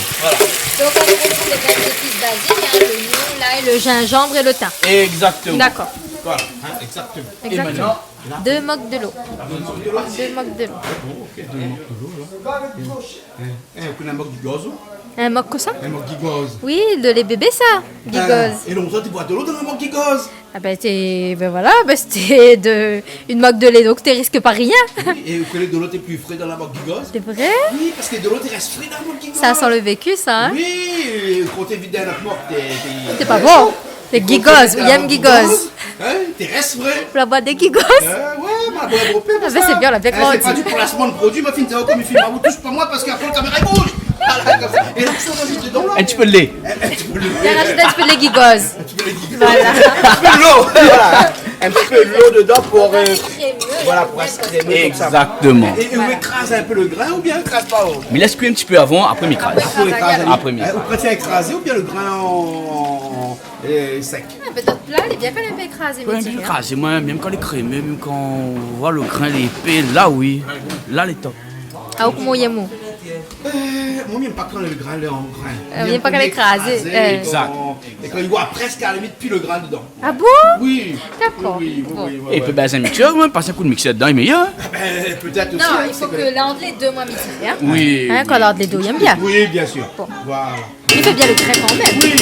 Donc on retrouve les graines d'épices basiques, hein, l'oignon, l'ail, le gingembre et le thym. Exactement. D'accord. Voilà, hein, exactement. Et Exactement. maintenant, 2 mocs de l'eau. 2 mocs de l'eau. On a un moc du gaz. Un moc comme ça? Un moc qui gaz. Oui, de les bébés, ça, gigose. Et longtemps tu bois de l'eau dans un moc qui gaz. Ah ben voilà, c'était une moque de lait, donc tu risques pas rien. Et vous connaissez de l'eau est plus frais dans la moque Gigos? C'est vrai? Oui, parce que de l'eau reste frais dans la moque Gigos. Ça sent le vécu, ça, hein? Oui, quand t'es vide dans la moque, C'est pas bon. C'est Gigos, William Gigos. Hein, t'es reste frais. La boîte des Gigos. Ouais, ma bonne européenne. Ah ben c'est bien, on l'a bien C'est grandi. pas du placement de produit, ma fille, comme il filme, vous touche pas moi parce qu'après la caméra bouge. Et là, tu rajoutes dedans là. Un petit peu de lait. Il a rajouté un petit peu les Gigos. Voilà. Un petit peu de l'eau. Voilà. Un petit peu de l'eau dedans pour. Voilà, pour escrémer. Exactement. Et on écrase un peu le grain ou bien on écrase pas? Mais laisse cuire un petit peu avant, après m'écrase. Après m'écrase. Vous préférez écraser ou bien le grain en sec? Peut-être plat, il est bien quand même écrasé. Ouais, bien écrasé, moi, même quand les crémeux, même quand on voit le grain, l'épée, là oui. Là, les top. Ah, comment il y a mou? Moi, j'aime pas quand le grain est en grain. J'aime pas quand l'écraser. Exact. Et quand il voit presque à la limite, puis le grain dedans. Ah bon? Oui. D'accord. Oui. Et puis, ben, c'est un mixeur, moi, passer un coup de mixeur dedans, il est meilleur. Peut-être aussi. Non, il faut que l'entre les deux, moi, mixer. Hein? Oui. Hein, quand l'entre les deux, il aime bien. Oui, bien sûr. Bon. Voilà. Il fait bien le grain quand même. Oui,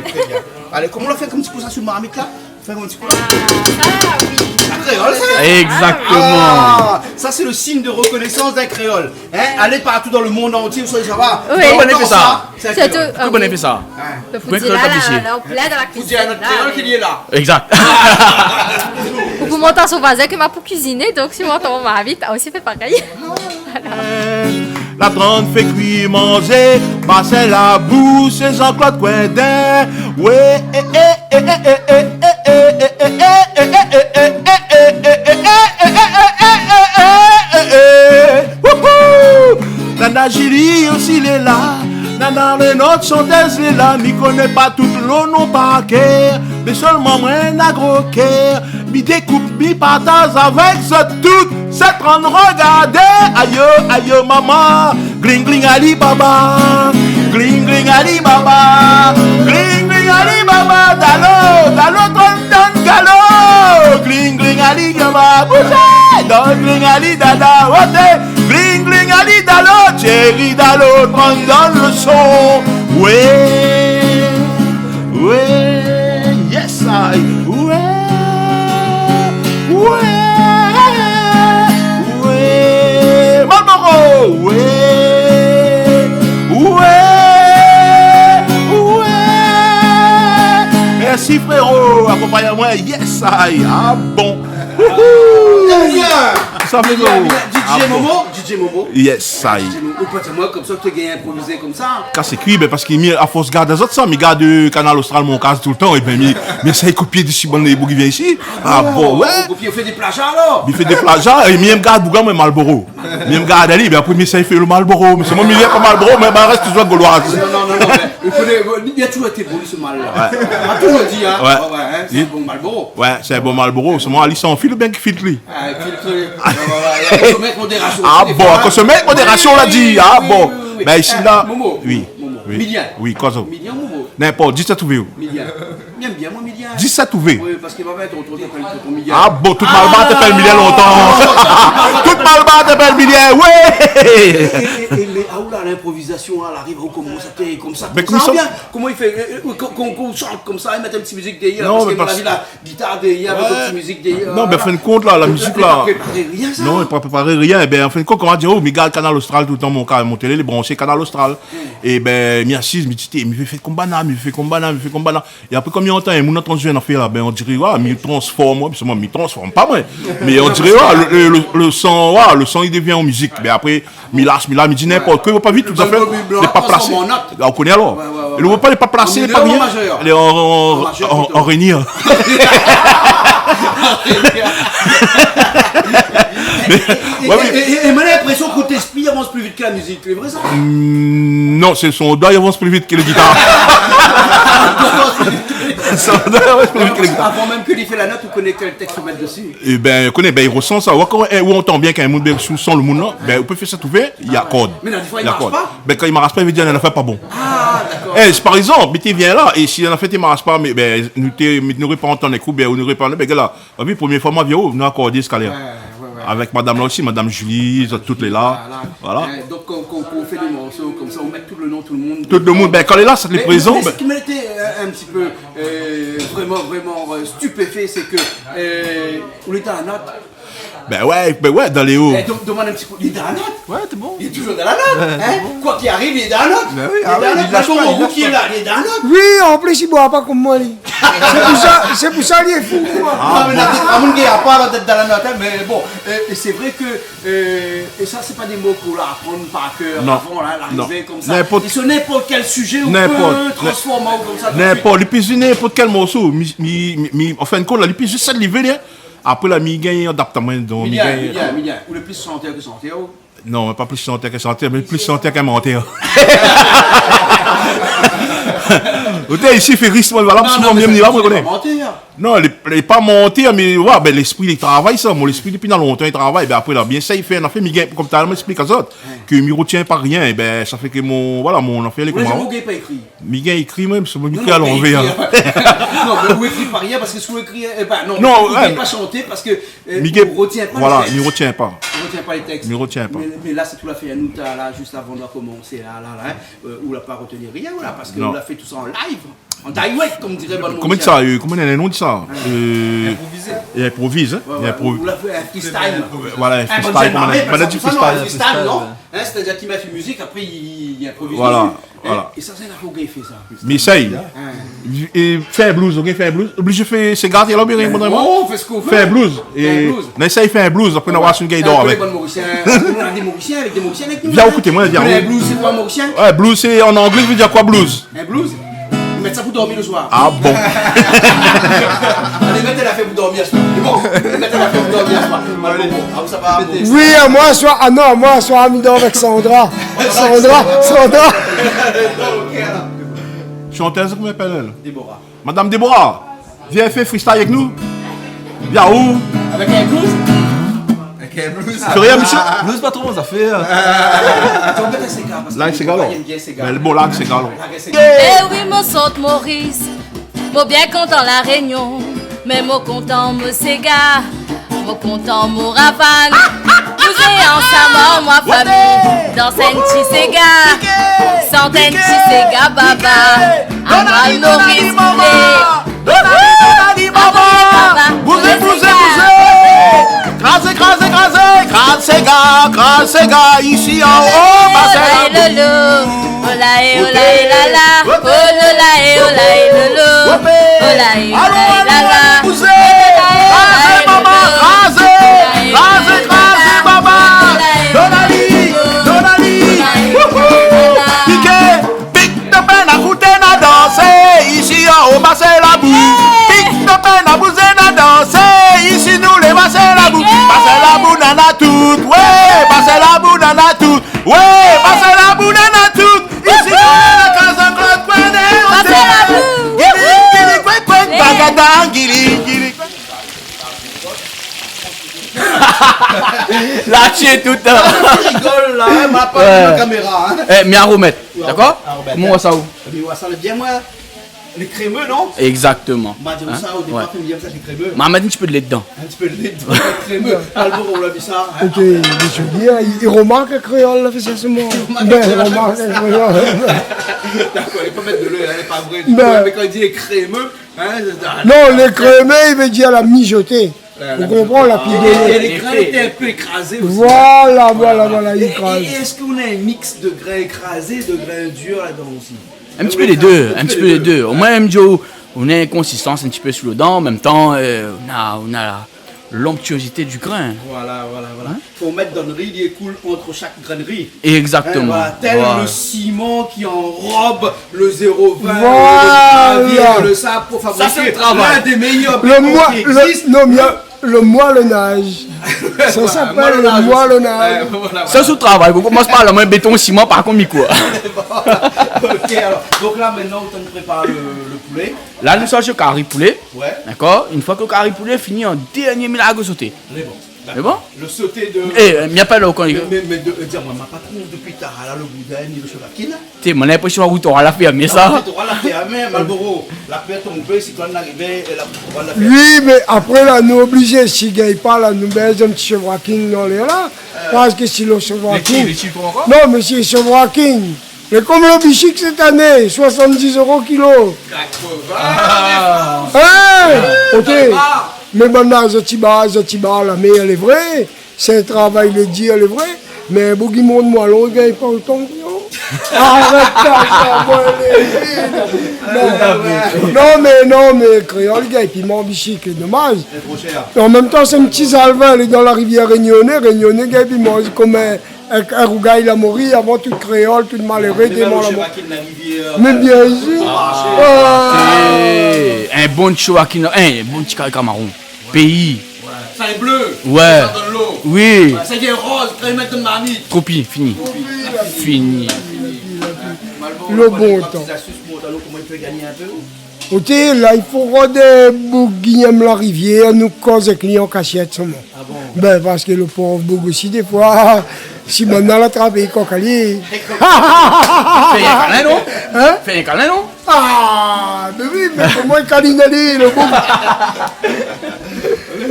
très bien. Allez, comment on l'a fait comme petit coup ça sur le marmite là? Faire un petit coup là. Ah oui. Un créole, ça? Exactement. Ça, c'est le signe de reconnaissance d'un créole. Hein? Allez partout dans le monde entier, vous savez, ça va. Oui. Vous connaissez ça? C'est un C'est créole. Pourquoi on a fait ça? Le Comment foot, que là, le pâtissier? là, au plat dans la Vous cuisine. dites à notre créole qu'il y est là. Exact. Vous montez à son voisin que m'a pour cuisiner, donc si on m'entend ma vite, aussi fait pareil. La trente fait cuire manger, Marcel la bouche et Jean-Claude Coindin. Ouais, Nana Gili aussi il est là. Nana le notre chanteuse est là. M'y connaît pas tout l'eau non pas cœur, mais seulement moi un gros cœur. Mi découpe, mi partage avec ce tout. C'est en regarder. Aïe maman. Gling gling Ali Baba. Gling gling Ali Baba. Gling gling Ali Baba. Dalo ton galo. Gling gling Ali Baba. Bouge. Don gling Ali Dada. Ote. Gling gling Ali Dalo. Jerry Dalo. Prends dans le son. Ouais. Yes I. Marlboro, merci frérot, accompagne-moi, yes I, ah bon. Ça fait DJ Momo. Yes I. Ou peut-être moi comme ça que tu as improvisé comme ça. Quand c'est cuit, parce qu'il met à force garde les autres ça, mais garde le canal austral mon cas tout le temps et ben mais ça copier de Chibon les qui vient ici. Ah bon ouais. Il fait des plagiats alors. Il fait des plagiats et même garde Bougan mais Marlboro. Même garde Ali, mais après mais ça il fait le Marlboro, mais c'est moi milieu pas Marlboro mais bah reste toujours gauloise. Non, il a toujours été bon ce mal là. On a toujours dit hein. Ouais, c'est un bon Marlboro. Ouais, c'est un bon Marlboro, c'est moi Ali sans fil bien qui filtre lui. Ah bon, quand se met modération l'a dit. Ah bon. Ben ici là. Oui. Oui, quoi ça? N'importe, 17 ouvriers. Bien, moi, Milliard. 17 ouvriers. Oui, parce qu'il va être autour de Milliard. Ah bon, toute Malba t'appelle Milliard longtemps. Toute Malba t'appelle Milliard, ouais. Mais ah là, l'improvisation, elle arrive comme ça. Mais comment il fait qu'on chante comme ça, il met une petite musique derrière. Non, mais parce qu'il a la guitare derrière, avec une petite musique derrière. Non, mais en fin de compte, là, la musique là. Il n'a pas préparé rien, ça. Non, il n'a pas préparé rien. Et ben, en fin de compte, comment dire, oh, mais garde Canal Austral tout le temps, mon télé, les branchés Canal Austral. Et ben, mi assise, mi dit, mi fait combat là. Et après, comme il entend, il m'a entendu un affaire là, ben, on dirait, ouais, mi transforme, moi, parce que moi, mi transforme pas, moi. Mais on dirait, ouais, le son, il devient en musique. Mais après, mi lâche, mi dit n'importe quoi, il va pas vite, tout à fait. Il n'est pas placé. On connaît alors. Il ne pas placé, il n'est pas rien. Il est en réunion. Et moi j'ai l'impression que l'esprit avance plus vite que la musique, c'est vrai ça? Non, c'est son doigt avance plus vite que la guitare. Avant même qu'il fait la note, vous connaissez quel texte vous mettre dessus? Eh ben, il ressent ça. Où on entend bien quand un monde sent le monde là, ben, on peut faire ça tout fait, il y a corde. Mais des fois il marche pas? Ben, quand il marche pas, il veut dire qu'il n'a fait pas bon. Ah, d'accord. Par exemple, tu viens là, et si en fait il marche pas, mais ben, nous n'aurons pas entendu les coups, ben, on n'aurait pas, ben, là, la première fois, moi, nous accordé ce scalaire. Avec madame là aussi, madame Julie, toutes les là. Voilà. Donc, quand on fait des morceaux comme ça, on met tout le nom, tout le monde. Tout le monde, ben, quand elle est là, c'est les présents. Mais ce qui m'a été un petit peu vraiment stupéfait, c'est que on était à la note. Ben ouais, dans les hauts. Demande un petit coup, il est dans la note. Ouais, t'es bon. Il est toujours dans la note. Hein? Quoi qu'il arrive, il est dans la note. Ben oui, il est dans la note. Mon qui est là, il est dans la note. Oui, en plus, il ne boit pas comme moi. Lui. C'est pour ça qu'il est fou. Ah, mais il n'y a pas d'être dans la note. Hein, mais bon, et c'est vrai que et ça, c'est pas des mots qu'on apprendre par cœur avant l'arrivée comme ça. Et sur n'importe quel sujet, on peut transformer comme ça. N'importe, il peut n'importe quel morceau. En fin de compte, il peut juste ça de livrer. Après, la mi-gagne, adaptement. Miguel, ou le plus chanteur que chanteur. Non, pas plus chanteur que chanteur, mais plus chanteur qu'un menteur. Ici, il fait risque, voilà, souvent, même, il va me connaître. Non, il n'est pas monté, mais ouais, ben, l'esprit, il travaille ça. Mon esprit, depuis longtemps, il travaille. Ben, après, là, bien ça, il fait un affaire, Miguel, comme tu as expliqué aux autres, que il ne retient pas rien. Et ben, ça fait que mon affaire, il est comment. Miguel pas écrit. Miguel écrit même, c'est mon écrit à l'envers. Non, mais vous écrit pas rien parce que si vous écrit, non, il ne pas chanter parce que Miguel ne retient pas. Voilà, il ne retient pas. Il ne retient pas les textes. Il ne retient pas. Mais là, c'est tout à fait à nous, là, juste avant de commencer, là, où l'a pas retenu rien, voilà, parce qu'on l'a fait tout ça en live. En direct, comme dirait Bonne Comment ça comment on a le nom de ça Improvisé. Il improvise, hein. Ou l'a fait un freestyle. Voilà, un freestyle. On a dit freestyle, non. C'est-à-dire qu'il met une musique, après il improvise. Voilà. Et ça, c'est la fois qu'il fait ça. Mais ça y est. Fait un blues, ok, fait un blues. Obligé de faire ses gardes, il y a l'obéi, mon ami. On fait ce qu'on fait. Fait un blues. Et on essaye de faire un blues, après on va sur une gaille d'or avec. On a des Mauriciens avec des Mauriciens avec nous. Viens, écoutez-moi, viens. Un blues, c'est quoi Mauricien? Ouais, blues, c'est en anglais, ça veut dire quoi blues? Un blues? Mettre ça pour dormir le soir. Ah bon? Allez, mettez la fait pour dormir ce soir. C'est bon? Mettez la fait pour dormir ce soir. Ah, ça va? Oui, moi, soir ami d'or avec Sandra. Sandra. Chanteuse, comment elle s'appelle? Déborah. Madame Déborah, viens faire freestyle avec nous. Viens où? Avec un blues? Tu rien, monsieur? Blues pas trop, ça fait. Là, c'est galon. Bon, là, c'est galon. Eh oui, mon saute Maurice, mon bien content la Réunion, mais mon content mon Sega, mon content mon Ravane. Vous êtes ensemble, moi famille, dans un petit Sega, sans un petit Sega, baba, Amal Maurice voulait. Bousez. Crase, gars, ici en haut, Donali, pique de peine à goûter à danser, ici en haut, passer la boue, pique de peine à bouger à danser, ici nous les passer la boue, nana toute, ouais, passer la boue nana toute, ouais, passer la boue nana toute, ici nous la case en grotte, passer la boue, gili. Là, tu es tout. Je rigole là, on m'a pas la caméra. Mais à remettre, d'accord? Comment ça où? Ça le bien, moi. Les crémeux, non? Exactement. Bah, dis ça au départ, tu me dis ça, les crémeux. M'a dit un petit peu de lait dedans. Un petit peu de lait dedans, les crémeux. Alors, on l'a vu ça. Ok, je veux dire, il remarque un créole, là, c'est ce mot. Ben, il remarque un créole. D'accord, il peut mettre de l'eau, elle n'est pas vraie. Mais quand il dit les crémeux, non, les crémeux, il veut dire la mijoter. Vous comprenez la pile de lait. Et les grains étaient un peu écrasés aussi. Voilà, il écrase. Et est-ce qu'on a un mix de grains écrasés, de grains durs là-dedans aussi? Un petit peu les deux. Au moins, on a une consistance un petit peu sur le dent. En même temps, on a l'onctuosité du grain. Voilà. Il faut mettre dans le riz, il est cool entre chaque grain de riz. Exactement. Tel le ciment qui enrobe le 0,20, le sable pour fabriquer l'un des meilleurs qui existent. Le moellonnage. Ça s'appelle le moellonnage. Ça sous travail. On commence par le béton ciment par contre micro. Ok, alors. Donc là maintenant on prépare le poulet. Là nous sommes sur le carré poulet. Ouais. D'accord. Une fois que le carré poulet finit en dernier milagre sauté. C'est bon? Le sauté de. Il n'y a pas le con. Mais dis-moi, ma patron depuis tard, là le boudin, le chevaquin. Tu sais, mon impression où tu auras la ferme, ça. Tu auras la ferme, Malboro. La paix tombée, si quand on arrivait, la ferme. Oui, mais après là, nous obligés, si il pas là, nous baisons un petit chevaquin dans les là. Parce que si le chevaquin. Non, mais si le chevaquin, Mais comme le bichic cette année, 70 € kilo. Ok. Mais maintenant, Zatiba, la mais elle est vraie. C'est un travail de dire, elle est vraie. Mais Bougi monde moi, l'on gagne pas autant que nous. Arrête ça, moi, non, mais créole, gars, et puis mon bichic, c'est dommage. En même temps, c'est un petit salvin, il est dans la rivière Réunionnais, gars, et puis moi, c'est comme un rougail, il a mouru avant tout créole, tout malheureux, démon la mort. Mais bien sûr. Un bon Chouakine, un bon petit Cameroun. Pays. Ça est bleu. Ouais. Ça donne l'eau. Oui. Ça y est rose, quand ils mettent une marmite. Copie, fini. Fini. Le bon temps. Comment il peut gagner un peu? Ok, là, il faut rendre Guillaume la rivière, nous cause les clients cachette seulement. Ah bon? Ben, parce que le pauvre Boug aussi, des fois, si maintenant la trappe est coqualier. Fais un câlin, non? Hein? Fais un câlin, non? Ah, mais oui, mais comment il câline le Boug?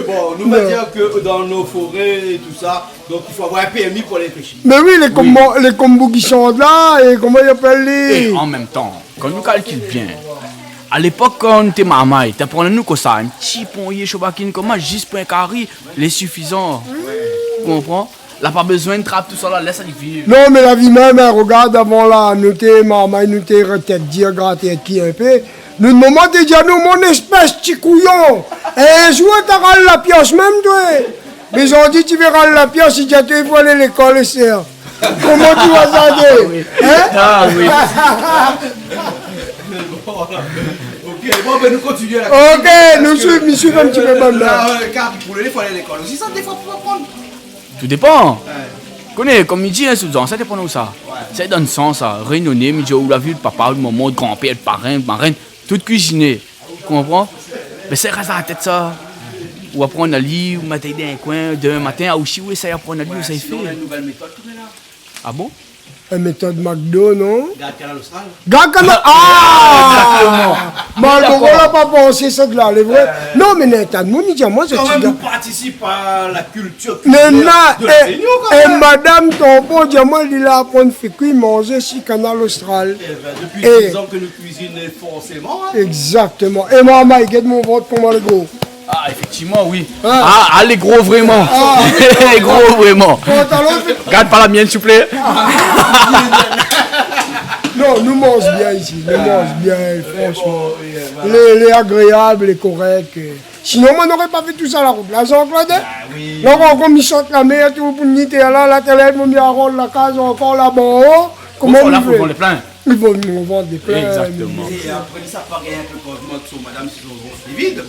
Bon, nous va dire que dans nos forêts et tout ça, donc il faut avoir un permis pour les pêcher. Mais oui, les combos qui sont là, et comment ils appellent les... Et en même temps, quand nous calculons bien, à l'époque, quand on était mamaille, tu apprenais nous que ça, un petit ponnier chobakine, comment juste pour un carré, les suffisant. Tu comprends? Là, pas besoin de trappe, tout ça là, laisse aller vivre. Non, mais la vie même, hein, regarde, avant là, nous t'es mamaille, nous t'es retête, dire, gratter, qui un peu. Nous demandons déjà, nous, mon espèce, petit couillon. Et je vois, t'as râle la pioche même, toi. Mais ils ont dit, tu verras la pioche, si tu as tout aller à l'école, c'est. Comment tu vas ça dire? Hein? Ah oui. Ok, bon, ben nous continuons là. Ok, nous suivons un petit peu même là. Car pour il faut aller à l'école aussi, ça des fois pour apprendre. Tout dépend. Connais, comme il dit, hein, ça dépend de ça. Ça donne sens, ça. Réunionnais, il dit, où la vie, le papa, le maman, le grand-père, le parrain, le marraine, tout cuisiné. Tu comprends? Mais c'est reste à la tête, ça. Ou apprendre à lire, ou matin dans un coin, demain matin, à aussi, oui, ça y apprendre à lire, ça y fait. Une nouvelle méthode, tout est là. Ah bon? Une méthode McDo, non? Garde Canal Austral. Garde Canal. Ah! Malboro n'a pas pensé ça de là, les vrais. Non, mais Nathan, moi, je dis, moi, je Quand même, suis. nous participons à la culture Nena, de la Réunion, quand et même. madame Tombo, diamant, il a apprendre à faire manger sur Canal Austral. Depuis 10 ans que nous cuisinons forcément. Hein. Exactement. Et maman, il guette mon ventre pour moi le gros. Ah, effectivement, oui. Ah. Ah, les gros, vraiment. Les gros, vraiment. Garde pas la mienne, s'il vous plaît. Non, nous mangeons bien ici. Nous mangeons bien, franchement. Les agréables, les corrects. Sinon, on n'aurait pas fait tout ça à la route. Là, Jean-Claude. Là, on me sorte la mer, tout pour nous là, la télé, on me rôle la case encore là-bas en haut. Comment on fait? les pleins. Ils vont nous vendre des plats. Exactement. Et après ça paraît un peu comme moi, sur madame, si c'est vide.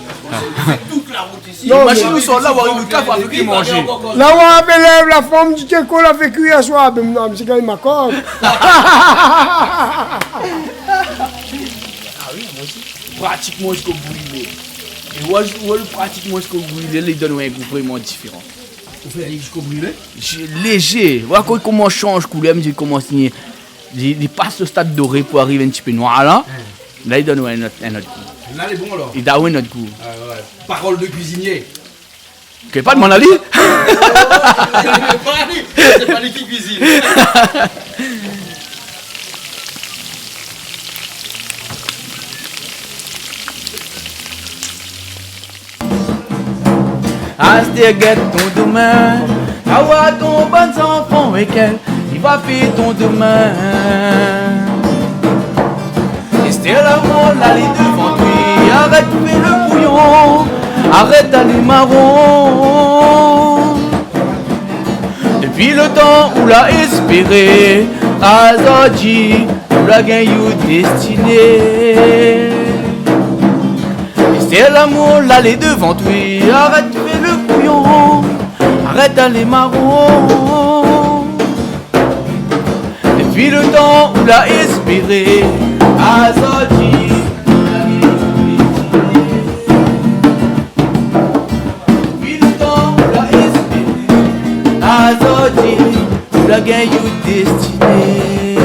C'est toute la route ici. Non, Les machines nous sont là, on va le cap avec qui manger. Là, on appelle la femme du Tchéco, la fait cuire à soir. C'est quand même ma corde. Pratiquement jusqu'au brûlé. Et moi, pratiquement jusqu'au brûlé, il donne un goût vraiment différent. Vous faites jusqu'au brûlé? Léger. Voilà comment on change couleur, me dit comment signer. Il passe le stade doré pour arriver un petit peu noir là. Là, il donne un autre goût. Là, les bons alors. Il donne un autre goût. Parole de cuisinier. Que pas de mon ali. C'est pas lui qui cuisine. Astéguette ton demain, awa ton bon enfant et qu'elle, il va faire ton demain. Esther l'amour, l'aller devant lui, arrête de faire le bouillon, arrête d'aller marron. Depuis le temps où l'a espéré, Azodji, où la gagne destiné. C'est l'amour, l'aller devant toi, arrête de faire le couillon, arrête d'aller marron. Depuis le temps où l'a espéré, Azodji. Depuis le temps où l'a espéré, Azodji, où la gagne destinée.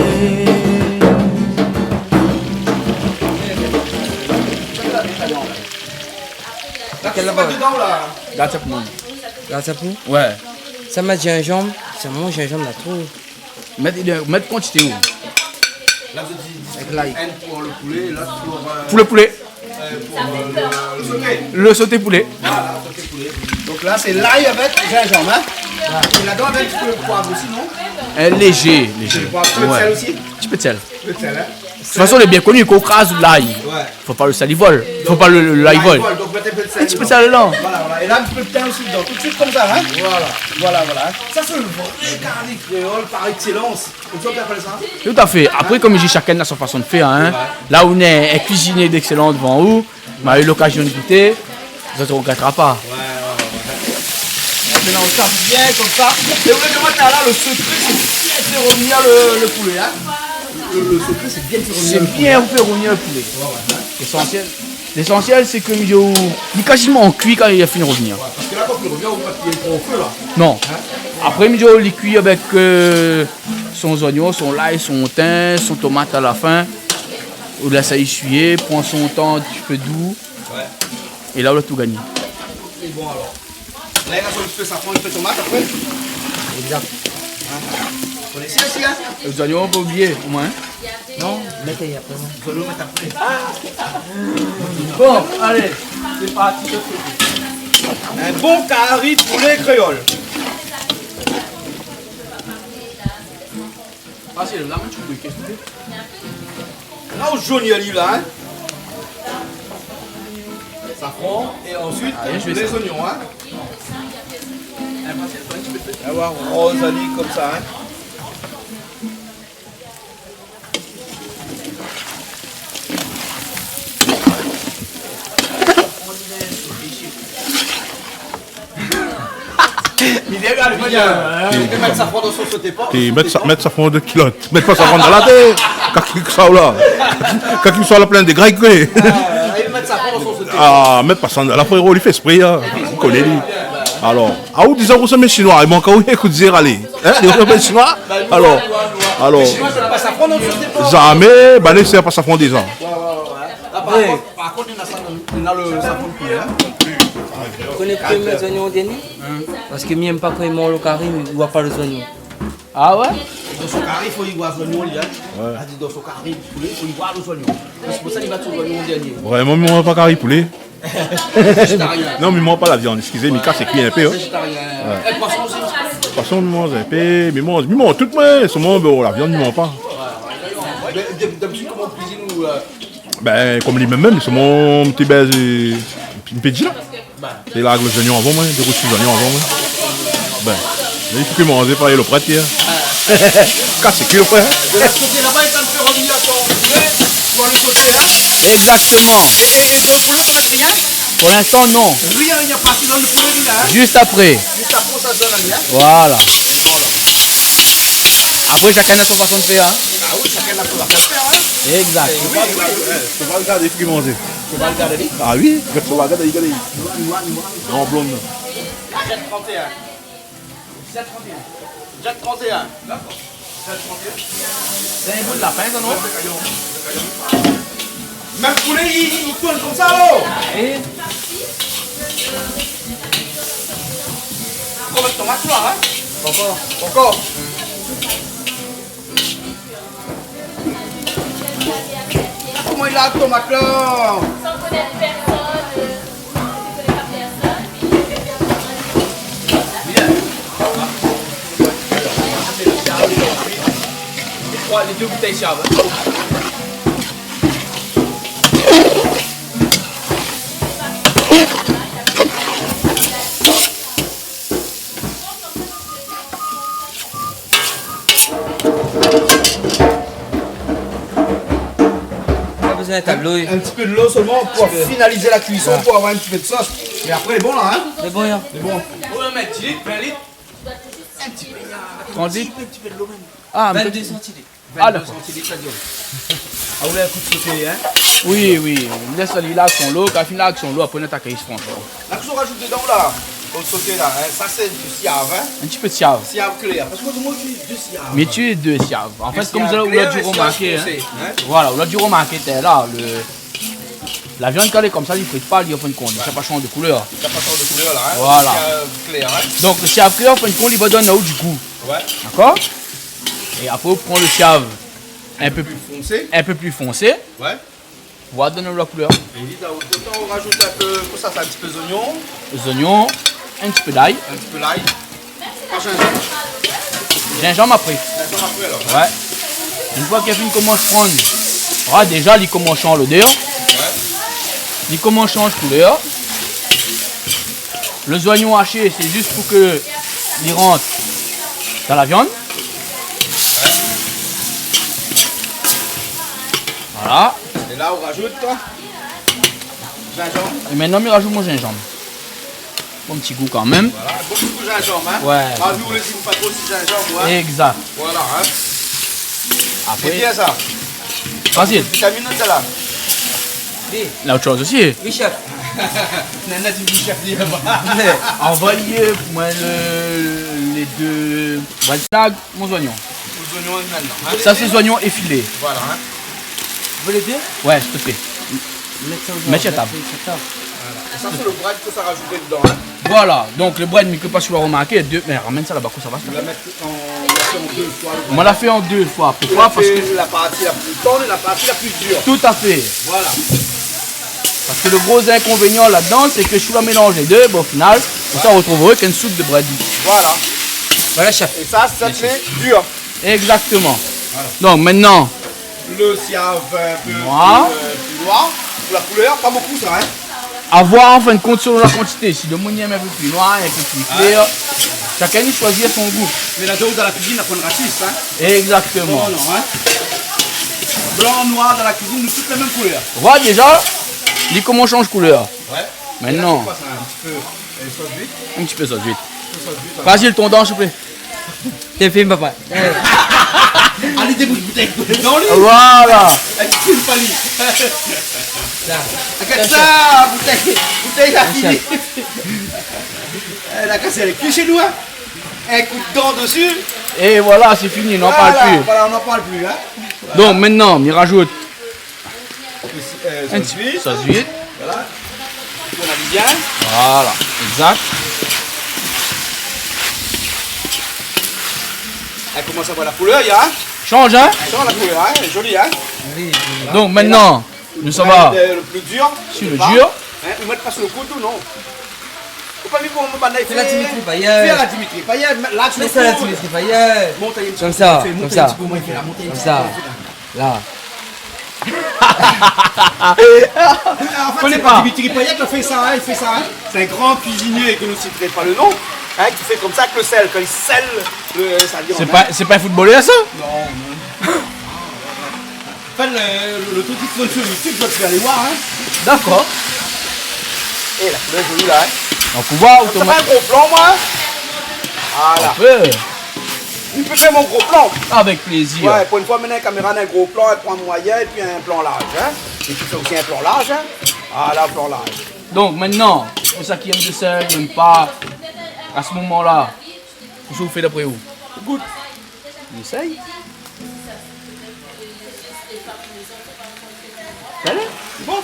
Quelle là-bas dedans là? Gatapou. Gatapou? Ouais. Ça m'a gingembre, c'est mon gingembre là trop. Mettre quantité où? Là, vous dites un pour le poulet, l'autre Pour le poulet. le sauté. Le sauté poulet. Voilà, sauté poulet. Donc là, c'est l'ail avec gingembre. Hein? Et là-dedans, avec un peu de poivre aussi, non? Léger. Un peu de sel aussi? Un petit peu de sel. Un peu de sel, hein? De toute façon, il est bien connu qu'on crase l'ail. Ouais. Faut pas le salivol. Faut pas le l'ail vol. Donc, mettez un peu de sel. Un petit peu de sel dedans. Voilà. Et là, un petit peu de thym aussi dedans. Tout de suite comme ça, hein? Voilà. Ça, c'est le vrai carnet créole par excellence. Comme ça, on peut appeler ça? Tout à fait. Après, comme je dis, chacun a sa façon de faire. Hein. Là où on est cuisiné d'excellent devant vous, on a eu l'occasion de goûter, vous ne regretterez pas. Maintenant, on tape bien comme ça. Et vous voulez que là, le secret, c'est bien faire revenir le poulet, hein? Le secret, c'est bien faire revenir le poulet. C'est bien faire revenir le poulet. Essentiel. L'essentiel, c'est que il est quasiment cuit quand il a fini de revenir. Parce que là, quand il revient, on va mettre trop au feu, là. Non. Après, il est cuit avec son oignon, son l'ail, son thym, son tomate à la fin. On laisse ça essuyer, prend son temps un petit peu doux. Ouais. Et là, on a tout gagné. Et bon, alors. Là, il y a un petit peu safran, un peu de tomate après. Exact. Vous connaissez aussi, hein? Les oignons, on peut oublier, au moins. Non, mettez après. Vous allez le mettre après. Bon, allez, c'est parti. Un bon curry poulet créole. Ah, c'est là, tu peux qu'est-ce que tu fais? Là, au jaune, il y a l'huile, là, hein? Safran, et ensuite, les oignons, hein? On va voir Rosalie comme ça, hein? Mettre safran dans son sauté pas. Mettre safran de culotte. Mettre pas safran dans la tête. Quand là. Quand il soit la pleine de grecs. Il met safran dans son sauté. Ah, mettre pas ça. La frère, il fait esprit. Vous connaissez lui. Alors, à où disons que vous êtes chinois, il manque où écoute dire aller. Hein, les chinois. Alors. Pas safran dans son sauté pas. Jamais, bah laissez pas safran des gens. Par contre, il a le safran de poulet, hein? Vous connaissez mes oignons au dernier? Parce que je n'aime pas quand ils mangent le curry, mais ils ne voient pas les oignons. Ah ouais? Dans son curry, il faut y voir les oignons, il a dit dans son curry, il faut y voir les oignons. C'est pour ça qu'il va sur les oignons au dernier. Vraiment, il ne mange pas curry poulet. Végétarien. Non, mais il ne mange pas la viande. Excusez, Mika, c'est cuit un peu. Végétarien. Et poisson aussi? Poisson, il mange un peu. Mais il mange tout, mais seulement la viande, il ne mange pas. D'habitude, comment on cuisine ou. Ben, comme les mêmes, c'est mon petit baiser. Une petite là. C'est là avec les oignons avant, moi, des rousses oignons avant, moi. Ben, il faut que manger par le prêtre hier. Casse qui le frère. De la côté là-bas, il tente de faire revenir ton poulet pour le côté là. Exactement. Et dans le poulet, on va mettre rien? Pour l'instant, non. Rien, il n'y a pas si dans le poulet, il y a. Juste après. Juste après, ça donne rien. Voilà. Après, chacun a son façon de faire. Hein. Ah oui, chacun a son façon de faire, hein. Exact. Tu vas regarder, il faut qu'il mange. Tu vas regarder lui? Ah oui, tu vas regarder, il regarde. Grand blonde. 731. 731. 731. D'accord. 731. C'est un bout de la fin, ça, non? Même poulet, il tourne comme ça, là. Et On va mettre tomate là, hein. Encore. Comment il a la tomate là? Sans connaître personne, ne connaît pas personne, puis il fait personne. les deux bouteilles chave. Un tableau. Un petit peu de l'eau seulement pour finaliser la cuisson, pour avoir un petit peu de sauce. Mais après, il est bon là, hein? C'est bon, hein? C'est bon. On va mettre 10 litres, 20 litres. Un petit peu, 30 litres. un petit peu de l'eau même. Ah, 22 centilitres. Ah, d'accord. Centilitres, ça dure. Ah, vous voulez un coup de sauté, hein? Oui, oui. Laisse aller là son lot. Quand il finit là son lot, après on attaque franchement. Là, qu'est-ce qu'on rajoute dedans là? Pour le sauter là, hein? Ça c'est du siave, hein? Un petit peu de siave. Siave clair. Parce que moi, je suis du siave. Mais tu es de siave. En fait, comme siave ça, on clair l'a dû et siave remarquer. foncé, hein. Voilà, on l'a dû remarquer. Là, la viande quand elle est comme ça, il ne frite pas, il en fin de compte. Ça n'a pas changé de couleur. Ça pas changé de couleur là, hein? Voilà. Siave clair, hein? Donc le siave clair, en fin de compte, il va donner du goût. Ouais. D'accord? Et après, on prend le siave un peu plus foncé. Un peu plus foncé. Ouais. Pour donner la couleur. Et dedans, on rajoute un peu, pour ça, un petit peu d'oignon. Les oignons, un petit peu d'ail. Un petit peu d'ail. Pas gingembre. Gingembre après. Gingembre après alors. Ouais. Une fois qu'il commence à prendre, ah, déjà, il commence à changer l'odeur. Ouais. Il commence à changer couleur. Les oignons hachés, c'est juste pour que ils rentrent dans la viande. Ouais. Voilà. Et là, on rajoute gingembre. Et maintenant, je rajoute mon gingembre. Bon petit goût quand même. Voilà, beaucoup de gingembre. Hein. Ouais. Ah, nous, on les aime pas trop si gingembre. Hein. Exact. Voilà. Hein. Après, c'est bien ça. Vas-y. Vitamine de là. Là, autre chose aussi. Oui, chef. Nana, tu dis chef, dis Envoyez moi les deux. Voilà, mon oignon. Les oignons maintenant. Hein. Ça, c'est les oignons effilés. Voilà. Hein. Vous voulez dire? Ouais, s'il te plaît. Mets à table. Voilà. Et ça, c'est le bread que ça rajouter dedans. Hein. Voilà, donc le bread, mais que pas sur le remarquer. Mais ramène ça là-bas, ça va. On l'a fait en 2 fois. On l'a fait en 2 fois. Pourquoi? Parce que la partie la plus tendre et la partie la plus dure. tout à fait. Voilà. Parce que le gros inconvénient là-dedans, c'est que si on mélange les deux, bon, au final, on retrouverait qu'une soupe de bread. Voilà. Voilà, chef. Et ça fait dur. Exactement. Voilà. Donc maintenant, le siave un peu noir. Plus noir. Pour la couleur, pas beaucoup ça. Hein. À voir en fin de compte selon la quantité. Si le monium est un peu plus noir, un peu plus clair, chacun y choisit son goût. Mais la dose dans la cuisine, on prendra 6. Hein. Exactement. Oh, non, hein. Blanc, noir dans la cuisine, nous toutes les mêmes couleurs. Voilà déjà, dis comment on change couleur. Ouais. Maintenant, Quoi, ça, un petit peu sauce d'huile. Un petit peu sauce d'huile. Vas-y, le ton d'or, s'il te plaît. T'es film, papa. Allez, des bouteilles dans lui. Voilà. Un petit film pali. Regarde ça, bouteille la fini. Elle a cassé les culs chez nous. Hein. Un coup de dent dessus. Et voilà, c'est fini, on n'en parle plus. Voilà, on n'en parle plus. Hein. Voilà. Donc maintenant, on y rajoute un petit peu sauce d'huile. Voilà. On a mis bien. Voilà, exact. Elle commence à voir la couleur, il y a. Change, hein? Change la couleur, hein? Elle est jolie, hein? Voilà. Donc maintenant, nous ça va. Le plus dur. Sur le dur. Hein? Ils mettent pas sur le couteau, non. Faut pas lui qu'on me banaille. Fais la Dimitri Payet. Fais la Dimitri Payet. Là, tu fais ça la Dimitri Payet. Comme ça, comme ça. Comme ça. Là. En fait, c'est pas Dimitri Payet qui fait ça, hein? Il fait ça, hein? C'est un grand cuisinier que nous citerai pas le nom. Hein, qui fait comme ça avec le sel, quand il scelle sa viande. C'est pas un footballeur ça? Non. Enfin, le truc qui se fait sur YouTube, je vais aller voir. Hein. D'accord. Et la couleur est jolie là. Hein. Donc on voit ça fait un gros plan, moi. Voilà. Il peut faire mon gros plan. Avec plaisir. Ouais, pour une fois, maintenant, la caméra a un gros plan, elle prend un moyen et puis un plan large. Hein. Et tu fais aussi un plan large. Hein. Voilà, un plan large. Donc maintenant, pour ça qui aime de sel, n'aime pas, à ce moment-là, qu'est-ce que vous faites d'après vous? Goûte. On essaye. C'est bon.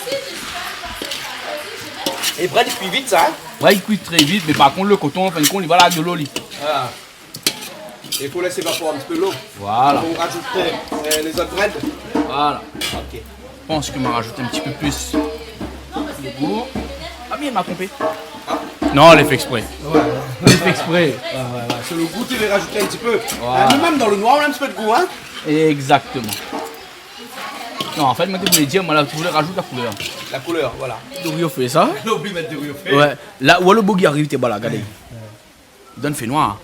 Et bread, il cuit vite, ça. Hein. Ouais, il cuit très vite, mais par contre, le coton, en fin de compte, il va là de l'eau. Voilà. Et il faut laisser évaporer un petit peu l'eau. Voilà. On rajouter les autres bread. Voilà. Ok. Je pense que je vais rajouter un petit peu plus de goût. Ah, mais elle m'a trompé. Ah. Non, elle est fait exprès. Ouais. Elle est fait exprès. C'est le goût, tu veux rajouter un petit peu. Voilà. Même dans le noir, on a un petit peu de goût. Hein. Exactement. Non, en fait, moi, tu voulais dire, moi, là, tu voulais rajouter la couleur. La couleur, voilà. Dorio fait ça. On oublie de mettre Dorio fait. Ouais. Là où le bogey arrive, t'es là, regardez. Donne fait noir.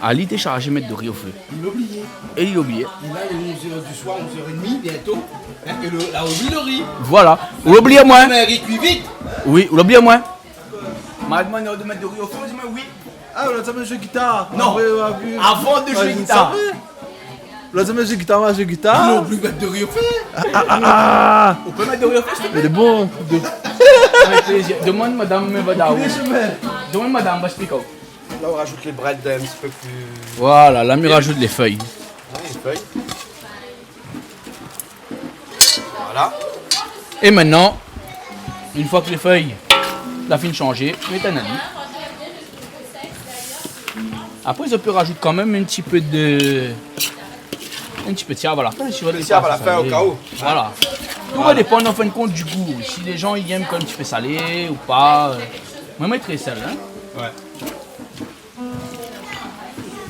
Ali t'es chargé de mettre Dorio au feu. Il l'a oublié. Et il l'a oublié. Et là, il est 11h du soir, 11h30 bientôt. Hein, et là, on oublie le riz. Voilà. Ou l'oubliez moins. Mais le riz cuit vite. Oui, ou l'oubliez moins. M'a demandé de mettre Dorio au feu, dis-moi oui. Ah, on a jamais joué guitare. Non. Avant de jouer guitare. On a jamais joué guitare, moi, joué guitare. Non, plus mettre Dorio au feu. On peut mettre Dorio au feu, s'il te plaît. Il est bon. Avec plaisir. Demande madame, mais madame. Demande madame, va expliquer. Là, on rajoute les bread un petit peu plus. Voilà, là, on rajoute les feuilles. Ah, les feuilles. Voilà. Et maintenant, une fois que les feuilles, la fin de changer, mets un ami. Après, je peux rajouter quand même un petit peu de Un petit peu de sable à la fin. Si Le sable à la fin au cas où. Voilà. Tout va dépendre en fin de compte du goût. Si les gens ils aiment quand un petit peu salé ou pas. Moi, je mettrais sel. Hein. Ouais.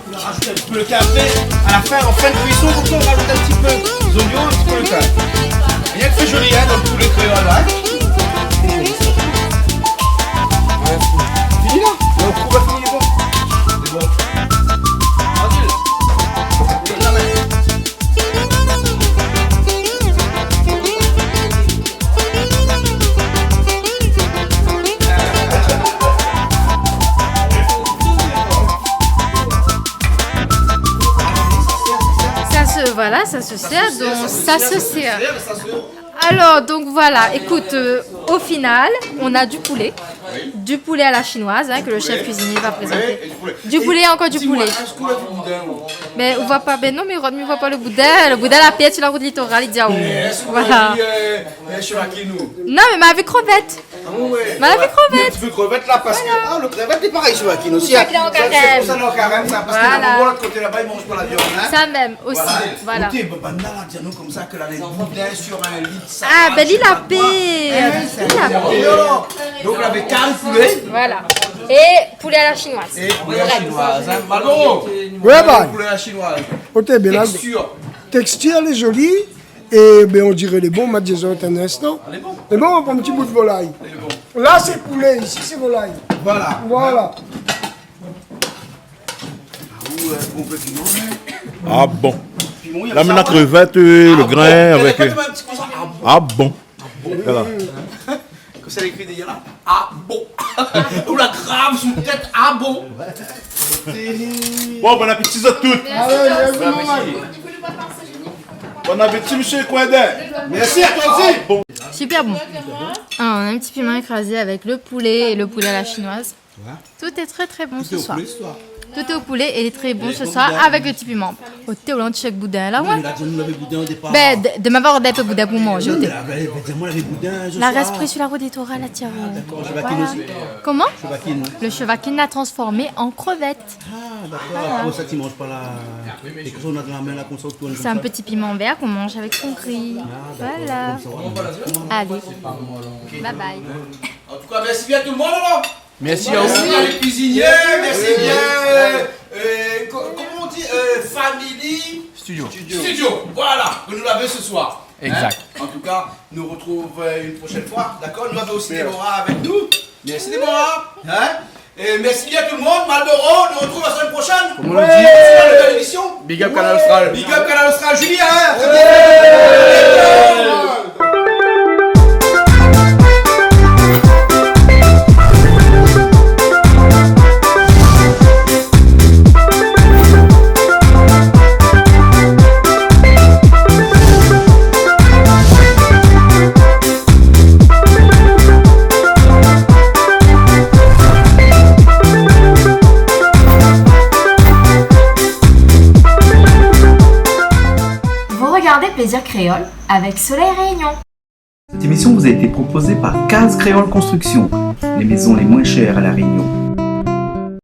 On va rajouter un petit peu le thym après. À la fin, en fin de cuisson, comme ça, on rajoute un petit peu les oignons, un petit peu le thym. Rien que fait joli, hein, dans le poulet créole, là. Fini là? Non, on va finir, bon. C'est bon. Tranquille. Donne la main. Voilà, ça se sert, donc ça se sert. Alors, donc voilà, écoute, au final, on a du poulet à la chinoise, hein, que le chef cuisinier va présenter. Du poulet, encore du poulet. Mais on voit pas, ben non, mais Rodmi voit pas le boudin la pièce sur la route littorale, il dit ah ouais. Voilà. Non, mais ma vie crevette. Ma vie crevette. Tu veux crevette là parce que le crevette est pareil sur Aquino aussi. C'est en carême. C'est pour ça dans carême, ça, parce que de l'autre côté là-bas, ils mangent pas la viande. Ça même aussi, voilà. Ok, bah là, dis-nous comme ça que là, les boudins sur un lit de salade. Ah, ben l'île à paix. Donc, là, avec carré poulet. Voilà. Et poulet à la chinoise. Et poulet à la chinoise. Malboro. Ouais, bah. Poulet à la chinoise. Ok, bien là. Texture. Texture, elle est jolie. Et ben, on dirait les bons, Mathieu, un instant. Elle est bonne. Les bons, on prend un petit bout de volaille. Là, c'est poulet, ici, c'est volaille. Voilà. Voilà. Ah bon. Là, maintenant, crevette, le grain avec. Ah bon. Voilà. Que c'est écrit derrière là. Ah bon. Ou la grave sous tête. Ah bon. Bon appétit à toutes. Bon appétit, monsieur Coindin. Merci à toi aussi. Bon. Super bon. Ah, on a un petit piment écrasé avec le poulet et le poulet à la chinoise. Tout est très très bon ce soir. Tout est au poulet et il est très bon ce soir avec le petit piment. Au thé au chaque boudin là, ouais. Ben, de m'avoir des peu boudin pour manger. La reste prise sur la route littorale à Thierry. Voilà. Comment? Le chevaquine l'a transformé en crevette. Ah, d'accord. Pour ça, tu ne manges pas la. Et que ça, on a dans la main là, qu'on s'en tourne. C'est un petit piment vert qu'on mange avec son riz. Voilà. Allez. Bye bye. En tout cas, merci bien tout le monde alors. Merci à vous. Merci à les cuisiniers, merci bien. Comment on dit Family Studio. Voilà, que nous l'avons ce soir. Exact. Hein? En tout cas, nous retrouvons une prochaine fois, d'accord? Nous avons aussi Déborah avec nous. Merci Déborah. Hein? Et merci bien tout le monde. Malboro, nous retrouvons la semaine prochaine. Comme on le dit, c'est la nouvelle émission. Big up Canal Austral. Big up Canal Austral, Julien. Plaisir Créole avec Soleil Réunion. Cette émission vous a été proposée par Case Créole Construction, les maisons les moins chères à La Réunion.